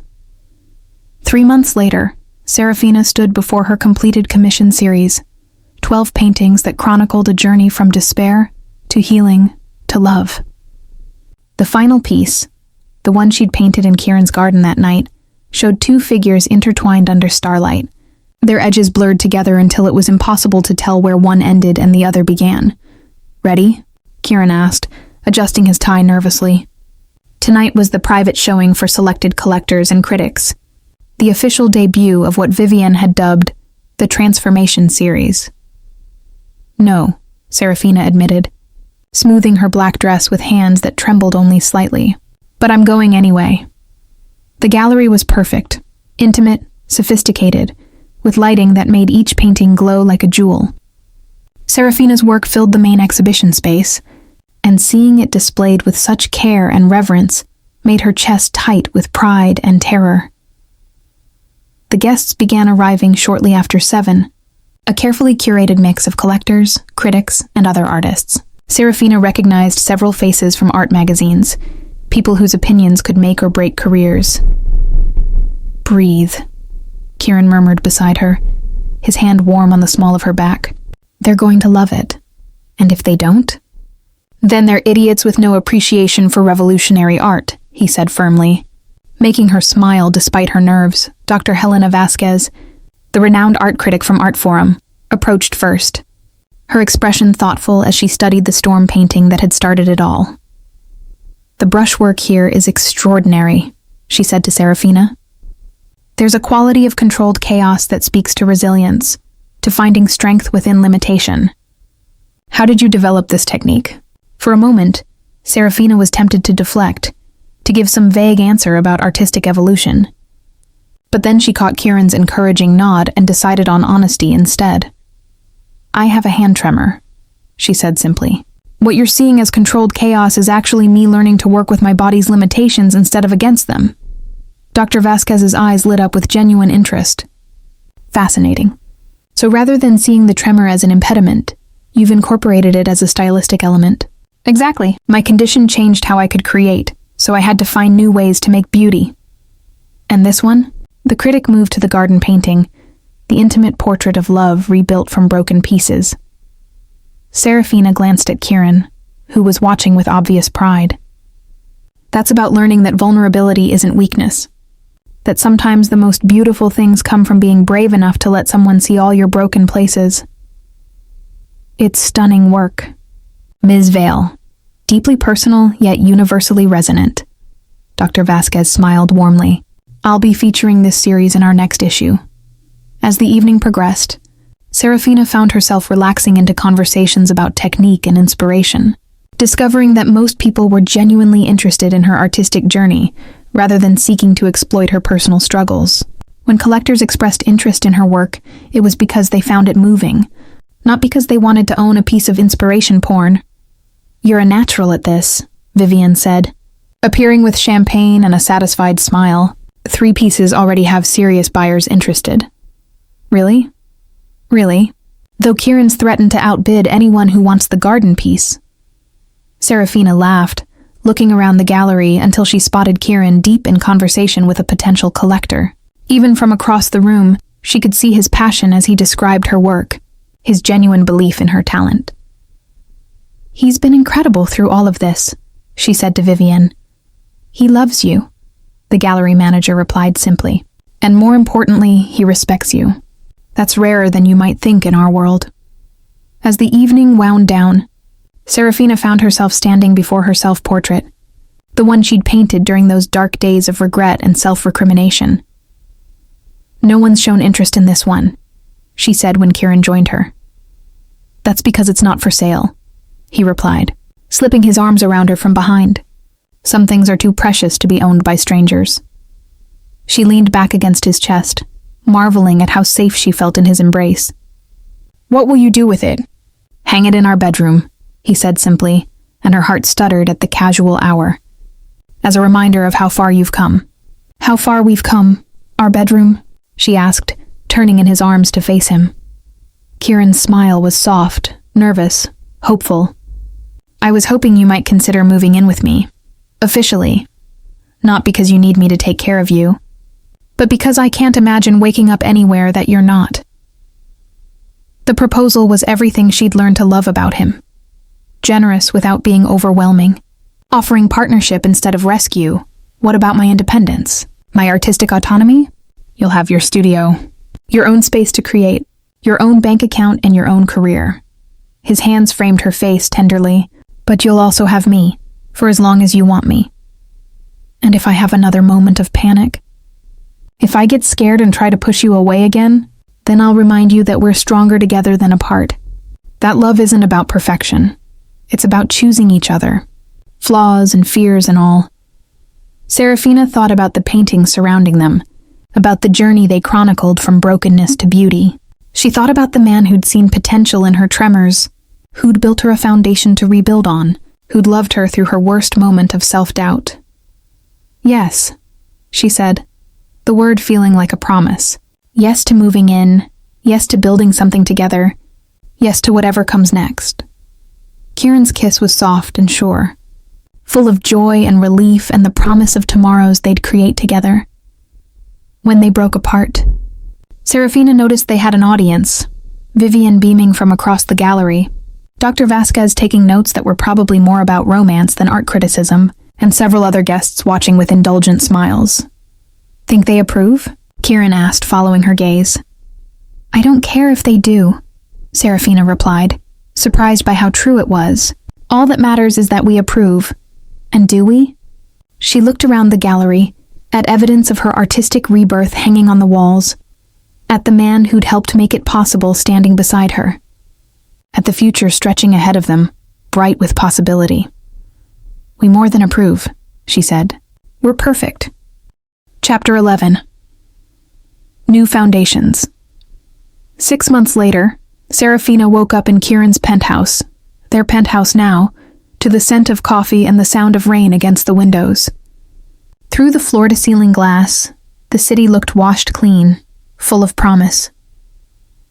3 months later, Serafina stood before her completed commission series, 12 paintings that chronicled a journey from despair to healing to love. The final piece, the one she'd painted in Kieran's garden that night, showed 2 figures intertwined under starlight, their edges blurred together until it was impossible to tell where one ended and the other began. Ready? Kieran asked, adjusting his tie nervously. Tonight was the private showing for selected collectors and critics, the official debut of what Vivienne had dubbed the Transformation Series. No, Serafina admitted, smoothing her black dress with hands that trembled only slightly. But I'm going anyway. The gallery was perfect, intimate, sophisticated, with lighting that made each painting glow like a jewel. Serafina's work filled the main exhibition space, and seeing it displayed with such care and reverence made her chest tight with pride and terror. The guests began arriving shortly after 7, a carefully curated mix of collectors, critics, and other artists. Serafina recognized several faces from art magazines, people whose opinions could make or break careers. Breathe, Kieran murmured beside her, his hand warm on the small of her back. They're going to love it. And if they don't? Then they're idiots with no appreciation for revolutionary art, he said firmly. Making her smile despite her nerves, Dr. Helena Vasquez, the renowned art critic from Art Forum, approached first, her expression thoughtful as she studied the storm painting that had started it all. The brushwork here is extraordinary, she said to Serafina. There's a quality of controlled chaos that speaks to resilience, to finding strength within limitation. How did you develop this technique? For a moment, Serafina was tempted to deflect, to give some vague answer about artistic evolution. But then she caught Kieran's encouraging nod and decided on honesty instead. I have a hand tremor, she said simply. What you're seeing as controlled chaos is actually me learning to work with my body's limitations instead of against them. Dr. Vasquez's eyes lit up with genuine interest. Fascinating. So rather than seeing the tremor as an impediment, you've incorporated it as a stylistic element. Exactly. My condition changed how I could create, so I had to find new ways to make beauty. And this one? The critic moved to the garden painting, the intimate portrait of love rebuilt from broken pieces. Serafina glanced at Kieran, who was watching with obvious pride. That's about learning that vulnerability isn't weakness. That sometimes the most beautiful things come from being brave enough to let someone see all your broken places. It's stunning work. Ms. Vale. Deeply personal, yet universally resonant. Dr. Vasquez smiled warmly. I'll be featuring this series in our next issue. As the evening progressed, Serafina found herself relaxing into conversations about technique and inspiration, discovering that most people were genuinely interested in her artistic journey, rather than seeking to exploit her personal struggles. When collectors expressed interest in her work, it was because they found it moving, not because they wanted to own a piece of inspiration porn. You're a natural at this, Vivian said, appearing with champagne and a satisfied smile. 3 pieces already have serious buyers interested. Really? Really? Though Kieran's threatened to outbid anyone who wants the garden piece. Serafina laughed, looking around the gallery until she spotted Kieran deep in conversation with a potential collector. Even from across the room, she could see his passion as he described her work, his genuine belief in her talent. He's been incredible through all of this, she said to Vivian. He loves you, the gallery manager replied simply. And more importantly, he respects you. That's rarer than you might think in our world. As the evening wound down, Serafina found herself standing before her self-portrait, the one she'd painted during those dark days of regret and self-recrimination. No one's shown interest in this one, she said when Kieran joined her. That's because it's not for sale, he replied, slipping his arms around her from behind. Some things are too precious to be owned by strangers. She leaned back against his chest, marveling at how safe she felt in his embrace. What will you do with it? Hang it in our bedroom, he said simply, and her heart stuttered at the casual hour. As a reminder of how far you've come. How far we've come? Our bedroom? She asked, turning in his arms to face him. Kieran's smile was soft, nervous, hopeful. I was hoping you might consider moving in with me. Officially. Not because you need me to take care of you, but because I can't imagine waking up anywhere that you're not. The proposal was everything she'd learned to love about him. Generous without being overwhelming. Offering partnership instead of rescue. What about my independence? My artistic autonomy? You'll have your studio. Your own space to create. Your own bank account and your own career. His hands framed her face tenderly. But you'll also have me, for as long as you want me. And if I have another moment of panic? If I get scared and try to push you away again, then I'll remind you that we're stronger together than apart. That love isn't about perfection. It's about choosing each other. Flaws and fears and all. Serafina thought about the paintings surrounding them, about the journey they chronicled from brokenness to beauty. She thought about the man who'd seen potential in her tremors, who'd built her a foundation to rebuild on, who'd loved her through her worst moment of self-doubt. Yes, she said, the word feeling like a promise. Yes to moving in, yes to building something together, yes to whatever comes next. Kieran's kiss was soft and sure. full of joy and relief and the promise of tomorrows they'd create together. When they broke apart, Serafina noticed they had an audience, Vivian beaming from across the gallery, Dr. Vasquez taking notes that were probably more about romance than art criticism, and several other guests watching with indulgent smiles. "Think they approve?" Kieran asked, following her gaze. "I don't care if they do," Serafina replied, surprised by how true it was. "All that matters is that we approve. And do we?" She looked around the gallery, at evidence of her artistic rebirth hanging on the walls, at the man who'd helped make it possible standing beside her, at the future stretching ahead of them, bright with possibility. "We more than approve," she said. "We're perfect." Chapter 11. New Foundations. 6 months later, Serafina woke up in Kieran's penthouse, their penthouse now, to the scent of coffee and the sound of rain against the windows. Through the floor-to-ceiling glass, the city looked washed clean, full of promise.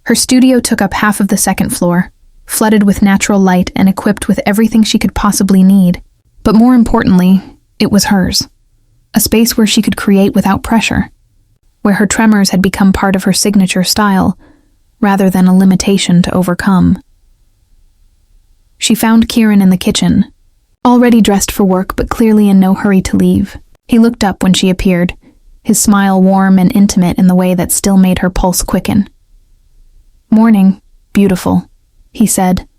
Her studio took up half of the second floor, flooded with natural light and equipped with everything she could possibly need. But more importantly, it was hers. A space where she could create without pressure, where her tremors had become part of her signature style, rather than a limitation to overcome. She found Kieran in the kitchen, already dressed for work but clearly in no hurry to leave. He looked up when she appeared, his smile warm and intimate in the way that still made her pulse quicken. "Morning, beautiful," he said,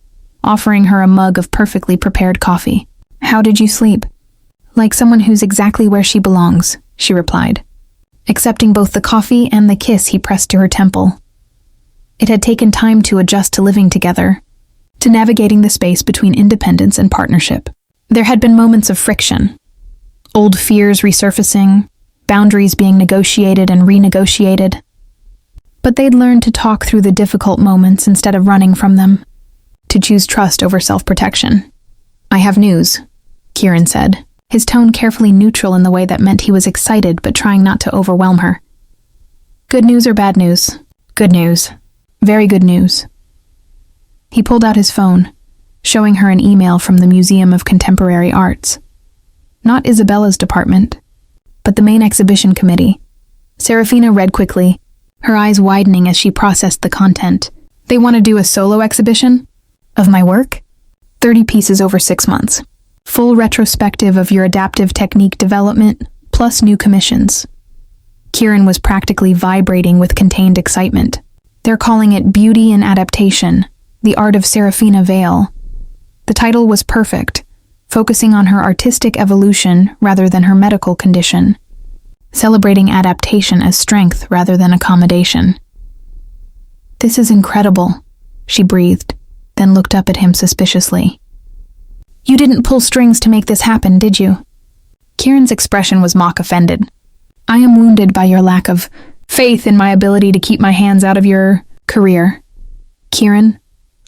offering her a mug of perfectly prepared coffee. "How did you sleep?" "Like someone who's exactly where she belongs," she replied, accepting both the coffee and the kiss he pressed to her temple. It had taken time to adjust to living together, to navigating the space between independence and partnership. There had been moments of friction, old fears resurfacing, boundaries being negotiated and renegotiated. But they'd learned to talk through the difficult moments instead of running from them, to choose trust over self-protection. "I have news," Kieran said, his tone carefully neutral in the way that meant he was excited but trying not to overwhelm her. "Good news or bad news?" "Good news. Very good news." He pulled out his phone, showing her an email from the Museum of Contemporary Arts. Not Isabella's department, but the main exhibition committee. Serafina read quickly, her eyes widening as she processed the content. "They want to do a solo exhibition? Of my work? 30 pieces over 6 months. Full retrospective of your adaptive technique development, plus new commissions." Kieran was practically vibrating with contained excitement. "They're calling it Beauty in Adaptation, the Art of Serafina Vale." The title was perfect, focusing on her artistic evolution rather than her medical condition, celebrating adaptation as strength rather than accommodation. "This is incredible," she breathed, then looked up at him suspiciously. "You didn't pull strings to make this happen, did you?" Kieran's expression was mock-offended. "I am wounded by your lack of faith in my ability to keep my hands out of your career. Kieran,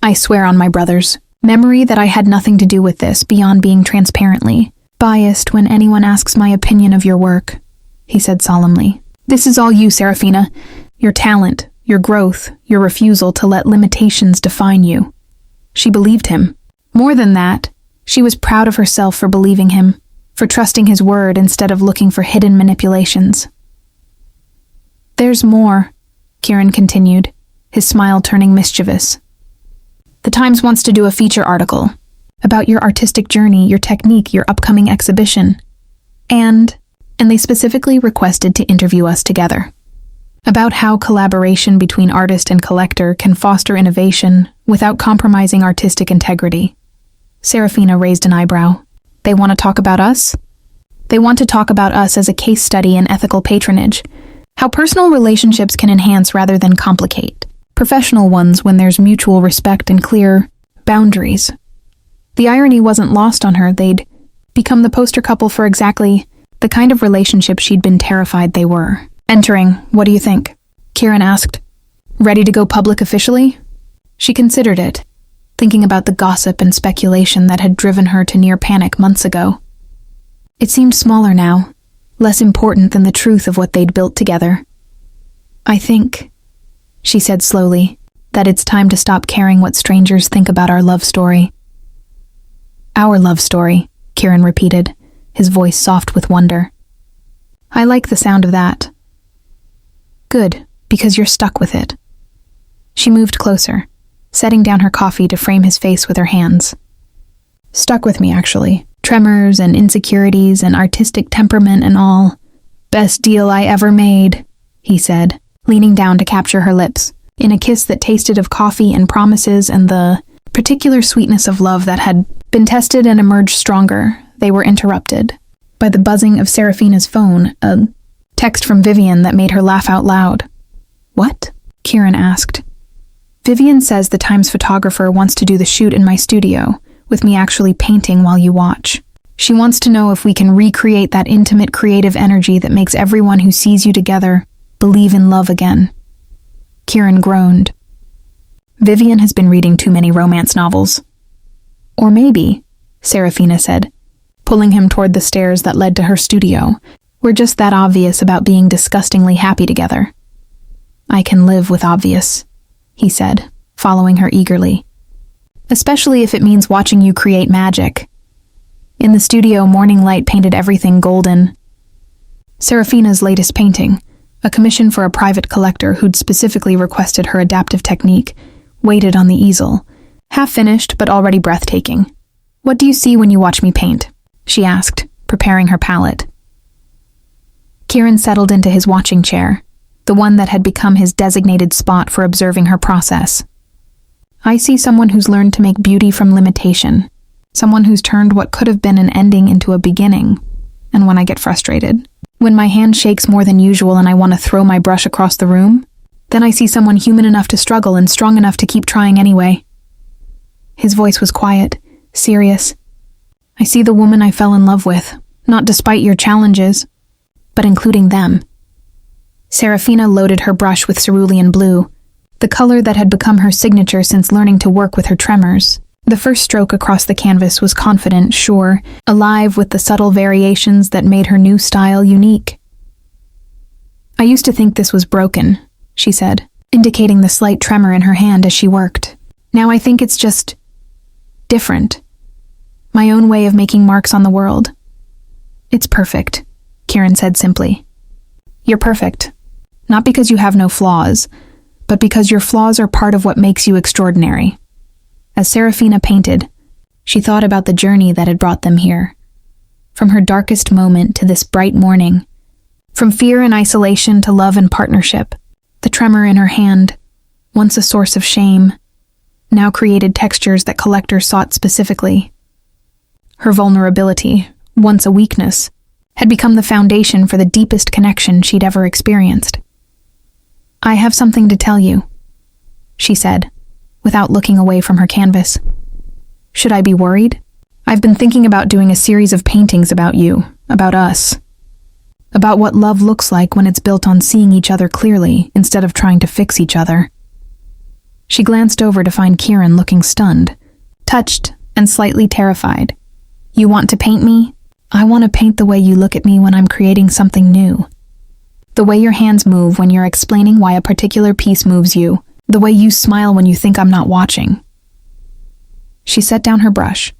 I swear on my brother's memory that I had nothing to do with this beyond being transparently biased when anyone asks my opinion of your work," he said solemnly. "This is all you, Serafina. Your talent, your growth, your refusal to let limitations define you." She believed him. More than that, she was proud of herself for believing him, for trusting his word instead of looking for hidden manipulations. "There's more," Kieran continued, his smile turning mischievous. "The Times wants to do a feature article about your artistic journey, your technique, your upcoming exhibition. And they specifically requested to interview us together. About how collaboration between artist and collector can foster innovation without compromising artistic integrity." Serafina raised an eyebrow. "They want to talk about us?" "They want to talk about us as a case study in ethical patronage, how personal relationships can enhance rather than complicate, professional ones when there's mutual respect and clear boundaries." The irony wasn't lost on her. They'd become the poster couple for exactly the kind of relationship she'd been terrified they were. "Entering, what do you think?" Kieran asked. "Ready to go public officially?" She considered it, thinking about the gossip and speculation that had driven her to near panic months ago. It seemed smaller now, less important than the truth of what they'd built together. "I think," she said slowly, "that it's time to stop caring what strangers think about our love story." "Our love story," Kieran repeated, his voice soft with wonder. I like the sound of that. Good, because you're stuck with it. She moved closer, setting down her coffee to frame his face with her hands. Stuck with me, actually. Tremors and insecurities and artistic temperament and all. Best deal I ever made, he said, leaning down to capture her lips, in a kiss that tasted of coffee and promises and the particular sweetness of love that had been tested and emerged stronger. They were interrupted by the buzzing of Serafina's phone, a text from Vivian that made her laugh out loud. What? Kieran asked. Vivian says the Times photographer wants to do the shoot in my studio, with me actually painting while you watch. She wants to know if we can recreate that intimate creative energy that makes everyone who sees you together believe in love again. Kieran groaned. Vivian has been reading too many romance novels. Or maybe, Serafina said, pulling him toward the stairs that led to her studio, we're just that obvious about being disgustingly happy together. I can live with obvious, he said, following her eagerly. Especially if it means watching you create magic. In the studio, morning light painted everything golden. Serafina's latest painting, a commission for a private collector who'd specifically requested her adaptive technique, waited on the easel, half-finished but already breathtaking. What do you see when you watch me paint? She asked, preparing her palette. Kieran settled into his watching chair, the one that had become his designated spot for observing her process. I see someone who's learned to make beauty from limitation, someone who's turned what could have been an ending into a beginning. And when I get frustrated, when my hand shakes more than usual and I want to throw my brush across the room, then I see someone human enough to struggle and strong enough to keep trying anyway. His voice was quiet, serious. I see the woman I fell in love with, not despite your challenges, but including them. Serafina loaded her brush with cerulean blue, the color that had become her signature since learning to work with her tremors. The first stroke across the canvas was confident, sure, alive with the subtle variations that made her new style unique. I used to think this was broken, she said, indicating the slight tremor in her hand as she worked. Now I think it's just different. My own way of making marks on the world. It's perfect, Kieran said simply. You're perfect. Not because you have no flaws, but because your flaws are part of what makes you extraordinary. As Serafina painted, she thought about the journey that had brought them here. From her darkest moment to this bright morning. From fear and isolation to love and partnership. The tremor in her hand, once a source of shame, now created textures that collectors sought specifically. Her vulnerability, once a weakness, had become the foundation for the deepest connection she'd ever experienced. I have something to tell you, she said, without looking away from her canvas. Should I be worried? I've been thinking about doing a series of paintings about you, about us. About what love looks like when it's built on seeing each other clearly instead of trying to fix each other. She glanced over to find Kieran looking stunned, touched, and slightly terrified. You want to paint me? I want to paint the way you look at me when I'm creating something new. The way your hands move when you're explaining why a particular piece moves you. The way you smile when you think I'm not watching. She set down her brush,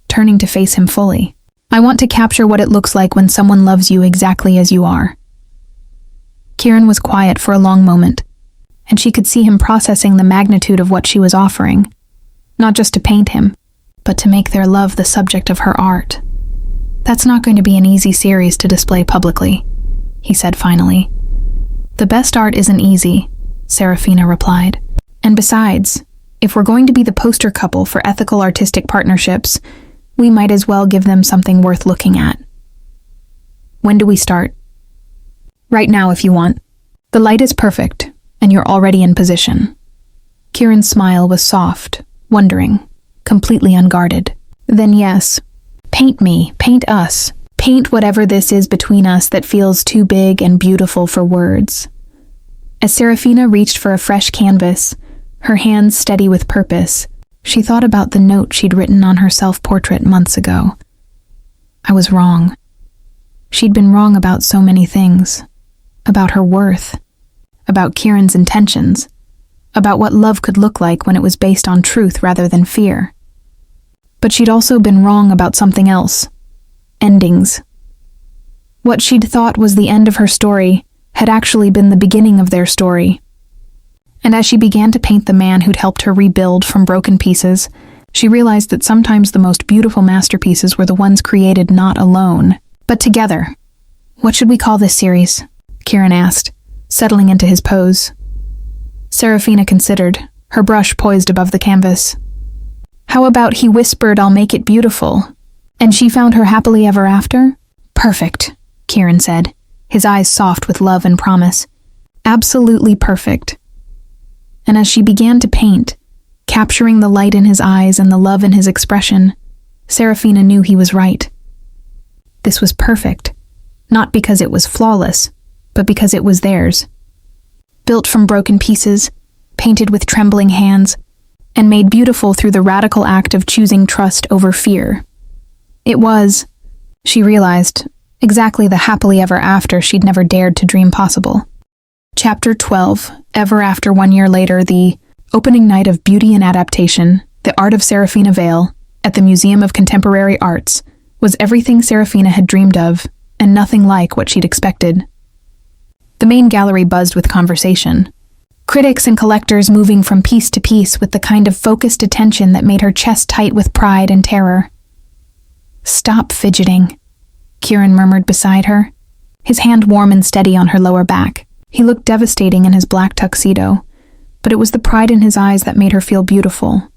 turning to face him fully. I want to capture what it looks like when someone loves you exactly as you are. Kieran was quiet for a long moment, and she could see him processing the magnitude of what she was offering. Not just to paint him, but to make their love the subject of her art. That's not going to be an easy series to display publicly, he said finally. The best art isn't easy, Serafina replied. And besides, if we're going to be the poster couple for ethical artistic partnerships, we might as well give them something worth looking at. When do we start? Right now, if you want. The light is perfect, and you're already in position. Kieran's smile was soft, wondering, completely unguarded. Then yes, paint me, paint us. Paint whatever this is between us that feels too big and beautiful for words. As Serafina reached for a fresh canvas, her hands steady with purpose, she thought about the note she'd written on her self-portrait months ago. I was wrong. She'd been wrong about so many things. About her worth. About Kieran's intentions. About what love could look like when it was based on truth rather than fear. But she'd also been wrong about something else. endings. What she'd thought was the end of her story had actually been the beginning of their story. And as she began to paint the man who'd helped her rebuild from broken pieces, she realized that sometimes the most beautiful masterpieces were the ones created not alone, but together. "What should we call this series?" Kieran asked, settling into his pose. Serafina considered, her brush poised above the canvas. "How about He Whispered, I'll Make It Beautiful, and She Found Her Happily Ever After?" "Perfect," Kieran said, his eyes soft with love and promise. "Absolutely perfect." And as she began to paint, capturing the light in his eyes and the love in his expression, Serafina knew he was right. This was perfect, not because it was flawless, but because it was theirs. Built from broken pieces, painted with trembling hands, and made beautiful through the radical act of choosing trust over fear. It was, she realized, exactly the happily ever after she'd never dared to dream possible. Chapter 12, Ever After 1 year later, the opening night of Beauty and Adaptation, The Art of Serafina Vale, at the Museum of Contemporary Arts, was everything Serafina had dreamed of, and nothing like what she'd expected. The main gallery buzzed with conversation. Critics and collectors moving from piece to piece with the kind of focused attention that made her chest tight with pride and terror. "Stop fidgeting," Kieran murmured beside her, his hand warm and steady on her lower back. He looked devastating in his black tuxedo, but it was the pride in his eyes that made her feel beautiful.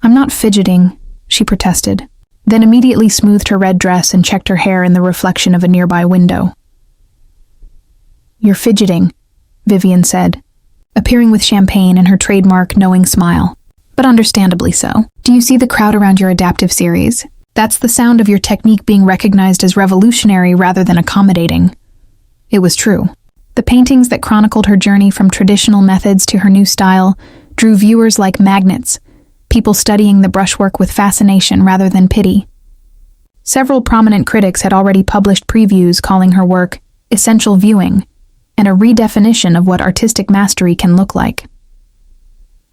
"I'm not fidgeting," she protested, then immediately smoothed her red dress and checked her hair in the reflection of a nearby window. "You're fidgeting," Vivian said, appearing with champagne and her trademark knowing smile. "But understandably so. Do you see the crowd around your adaptive series? That's the sound of your technique being recognized as revolutionary rather than accommodating." It was true. The paintings that chronicled her journey from traditional methods to her new style drew viewers like magnets, people studying the brushwork with fascination rather than pity. Several prominent critics had already published previews calling her work essential viewing and a redefinition of what artistic mastery can look like.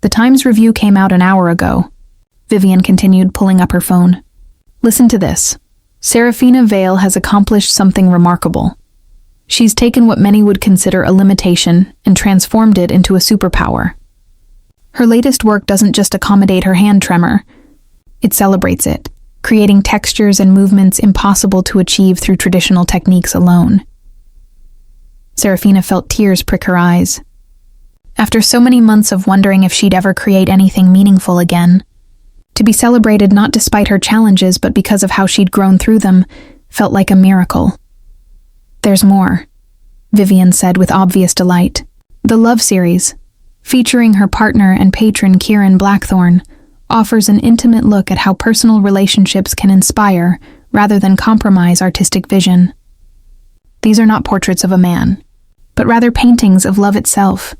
The Times review came out an hour ago. Vivian continued, pulling up her phone. "Listen to this. Serafina Vale has accomplished something remarkable. She's taken what many would consider a limitation and transformed it into a superpower. Her latest work doesn't just accommodate her hand tremor, it celebrates it, creating textures and movements impossible to achieve through traditional techniques alone." Serafina felt tears prick her eyes. After so many months of wondering if she'd ever create anything meaningful again, to be celebrated not despite her challenges but because of how she'd grown through them felt like a miracle. "There's more," Vivian said with obvious delight. "The Love series, featuring her partner and patron Kieran Blackthorne, offers an intimate look at how personal relationships can inspire rather than compromise artistic vision. These are not portraits of a man, but rather paintings of love itself,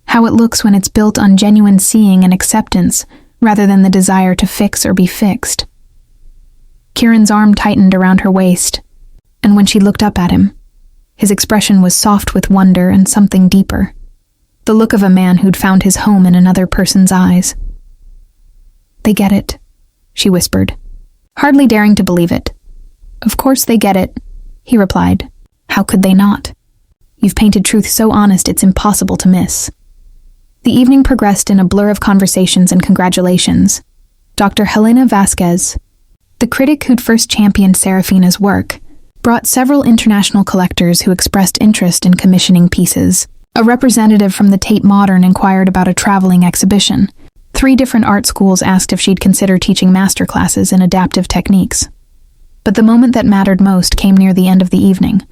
how it looks when it's built on genuine seeing and acceptance rather than the desire to fix or be fixed." Kieran's arm tightened around her waist, and when she looked up at him, his expression was soft with wonder and something deeper, the look of a man who'd found his home in another person's eyes. "They get it," she whispered, hardly daring to believe it. "Of course they get it," he replied. "How could they not? You've painted truth so honest it's impossible to miss." The evening progressed in a blur of conversations and congratulations. Dr. Helena Vasquez, the critic who'd first championed Serafina's work, brought several international collectors who expressed interest in commissioning pieces. A representative from the Tate Modern inquired about a traveling exhibition. 3 different art schools asked if she'd consider teaching masterclasses in adaptive techniques. But the moment that mattered most came near the end of the evening,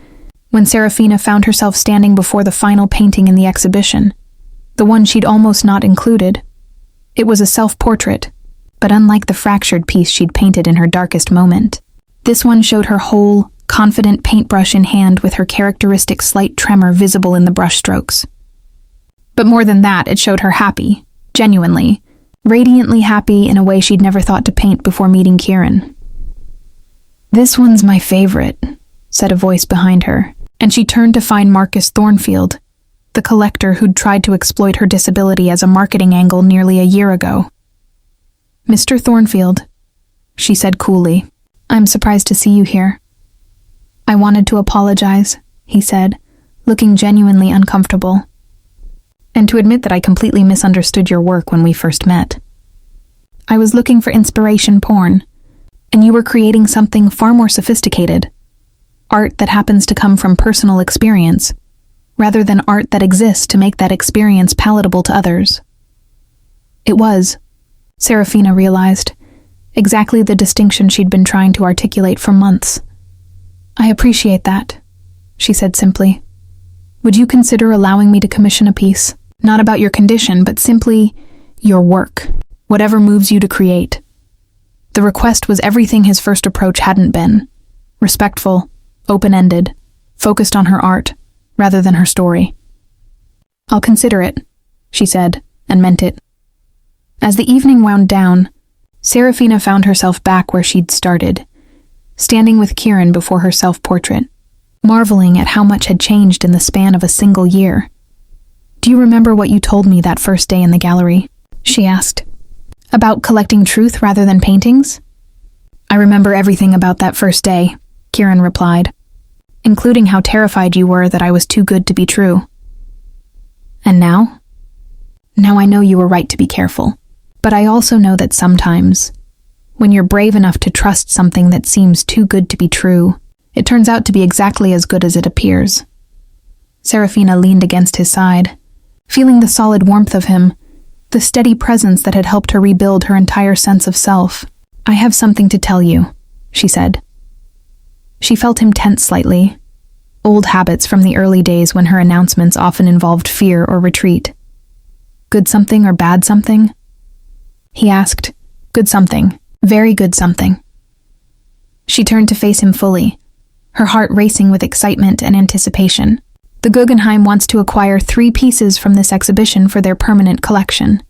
when Serafina found herself standing before the final painting in the exhibition, the one she'd almost not included. It was a self-portrait, but unlike the fractured piece she'd painted in her darkest moment, this one showed her whole, confident paintbrush in hand with her characteristic slight tremor visible in the brushstrokes. But more than that, it showed her happy, genuinely, radiantly happy in a way she'd never thought to paint before meeting Kieran. "This one's my favorite," said a voice behind her, and she turned to find Marcus Thornfield, the collector who'd tried to exploit her disability as a marketing angle nearly a year ago. "Mr. Thornfield," she said coolly, I'm surprised to see you here. I wanted to apologize, he said, looking genuinely uncomfortable, and to admit that I completely misunderstood your work when we first met. I was looking for inspiration porn, and you were creating something far more sophisticated. Art that happens to come from personal experience, rather than art that exists to make that experience palatable to others. It was, Serafina realized, exactly the distinction she'd been trying to articulate for months. I appreciate that, she said simply. Would you consider allowing me to commission a piece, not about your condition, but simply your work, whatever moves you to create? The request was everything his first approach hadn't been: respectful, open-ended, focused on her art, rather than her story. I'll consider it, she said, and meant it. As the evening wound down, Serafina found herself back where she'd started, standing with Kieran before her self-portrait, marveling at how much had changed in the span of a single year. Do you remember what you told me that first day in the gallery? She asked. About collecting truth rather than paintings? I remember everything about that first day, Kieran replied, including how terrified you were that I was too good to be true. And now? Now I know you were right to be careful, but I also know that sometimes, when you're brave enough to trust something that seems too good to be true, it turns out to be exactly as good as it appears. Serafina leaned against his side, feeling the solid warmth of him, the steady presence that had helped her rebuild her entire sense of self. I have something to tell you, she said. She felt him tense slightly, old habits from the early days when her announcements often involved fear or retreat. Good something or bad something? He asked. Good something. Very good something. She turned to face him fully, her heart racing with excitement and anticipation. The Guggenheim wants to acquire 3 pieces from this exhibition for their permanent collection.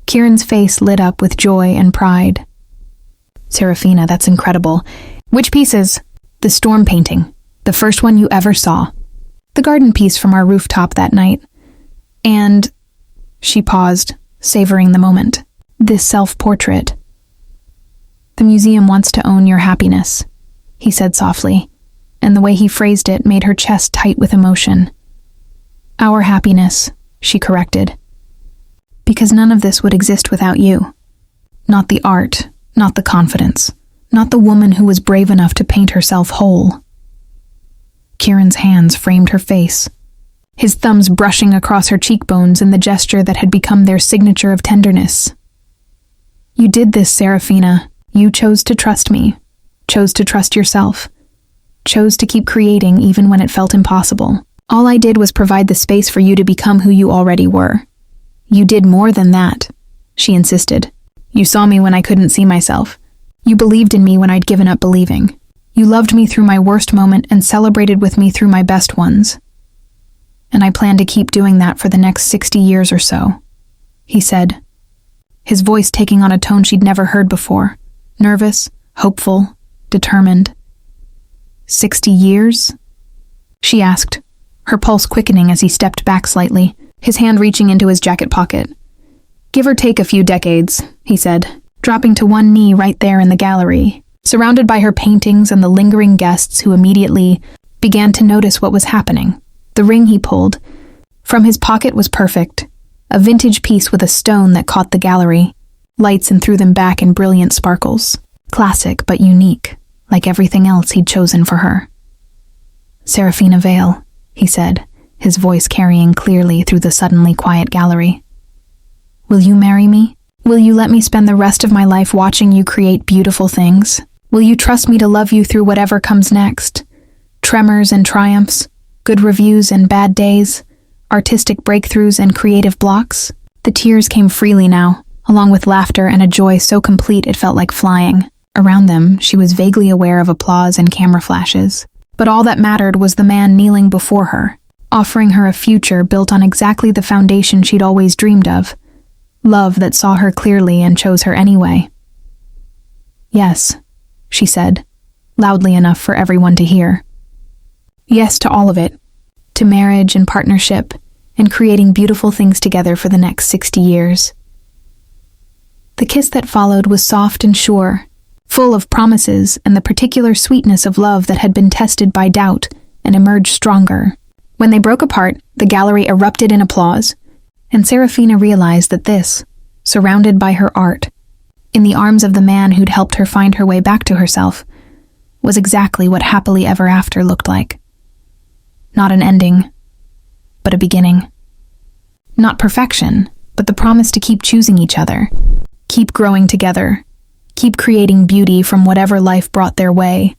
Kieran's face lit up with joy and pride. Serafina, that's incredible. Which pieces? The storm painting, the first one you ever saw. The garden piece from our rooftop that night. And, she paused, savoring the moment, this self-portrait. The museum wants to own your happiness, he said softly, and the way he phrased it made her chest tight with emotion. Our happiness, she corrected. Because none of this would exist without you. Not the art, not the confidence, not the woman who was brave enough to paint herself whole. Kieran's hands framed her face, his thumbs brushing across her cheekbones in the gesture that had become their signature of tenderness. You did this, Serafina. You chose to trust me, chose to trust yourself, chose to keep creating even when it felt impossible. All I did was provide the space for you to become who you already were. You did more than that, she insisted. You saw me when I couldn't see myself. You believed in me when I'd given up believing. You loved me through my worst moment and celebrated with me through my best ones. And I plan to keep doing that for the next 60 years or so, he said, his voice taking on a tone she'd never heard before, nervous, hopeful, determined. 60 years? She asked, her pulse quickening as he stepped back slightly, his hand reaching into his jacket pocket. Give or take a few decades, he said, dropping to one knee right there in the gallery, surrounded by her paintings and the lingering guests who immediately began to notice what was happening. The ring he pulled from his pocket was perfect, a vintage piece with a stone that caught the gallery, lights and threw them back in brilliant sparkles. Classic but unique, like everything else he'd chosen for her. Serafina Vale, he said, his voice carrying clearly through the suddenly quiet gallery. Will you marry me? Will you let me spend the rest of my life watching you create beautiful things? Will you trust me to love you through whatever comes next? Tremors and triumphs, good reviews and bad days, artistic breakthroughs and creative blocks? The tears came freely now, along with laughter and a joy so complete it felt like flying. Around them, she was vaguely aware of applause and camera flashes. But all that mattered was the man kneeling before her, offering her a future built on exactly the foundation she'd always dreamed of. Love that saw her clearly and chose her anyway. Yes, she said, loudly enough for everyone to hear. Yes to all of it, to marriage and partnership, and creating beautiful things together for the next 60 years. The kiss that followed was soft and sure, full of promises and the particular sweetness of love that had been tested by doubt and emerged stronger. When they broke apart, the gallery erupted in applause, and Serafina realized that this, surrounded by her art, in the arms of the man who'd helped her find her way back to herself, was exactly what happily ever after looked like. Not an ending, but a beginning. Not perfection, but the promise to keep choosing each other, keep growing together, keep creating beauty from whatever life brought their way.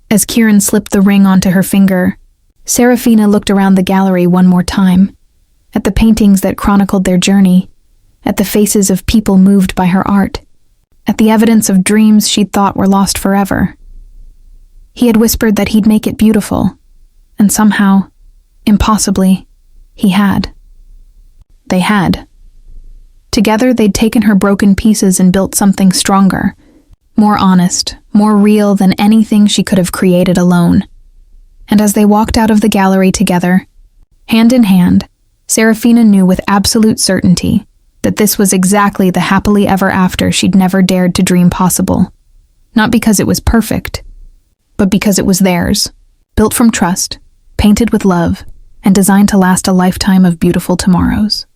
As Kieran slipped the ring onto her finger, Serafina looked around the gallery one more time, at the paintings that chronicled their journey, at the faces of people moved by her art, at the evidence of dreams she'd thought were lost forever. He had whispered that he'd make it beautiful, and somehow, impossibly, he had. They had. Together they'd taken her broken pieces and built something stronger, more honest, more real than anything she could have created alone. And as they walked out of the gallery together, hand in hand, Serafina knew with absolute certainty that this was exactly the happily ever after she'd never dared to dream possible. Not because it was perfect, but because it was theirs, built from trust, painted with love, and designed to last a lifetime of beautiful tomorrows.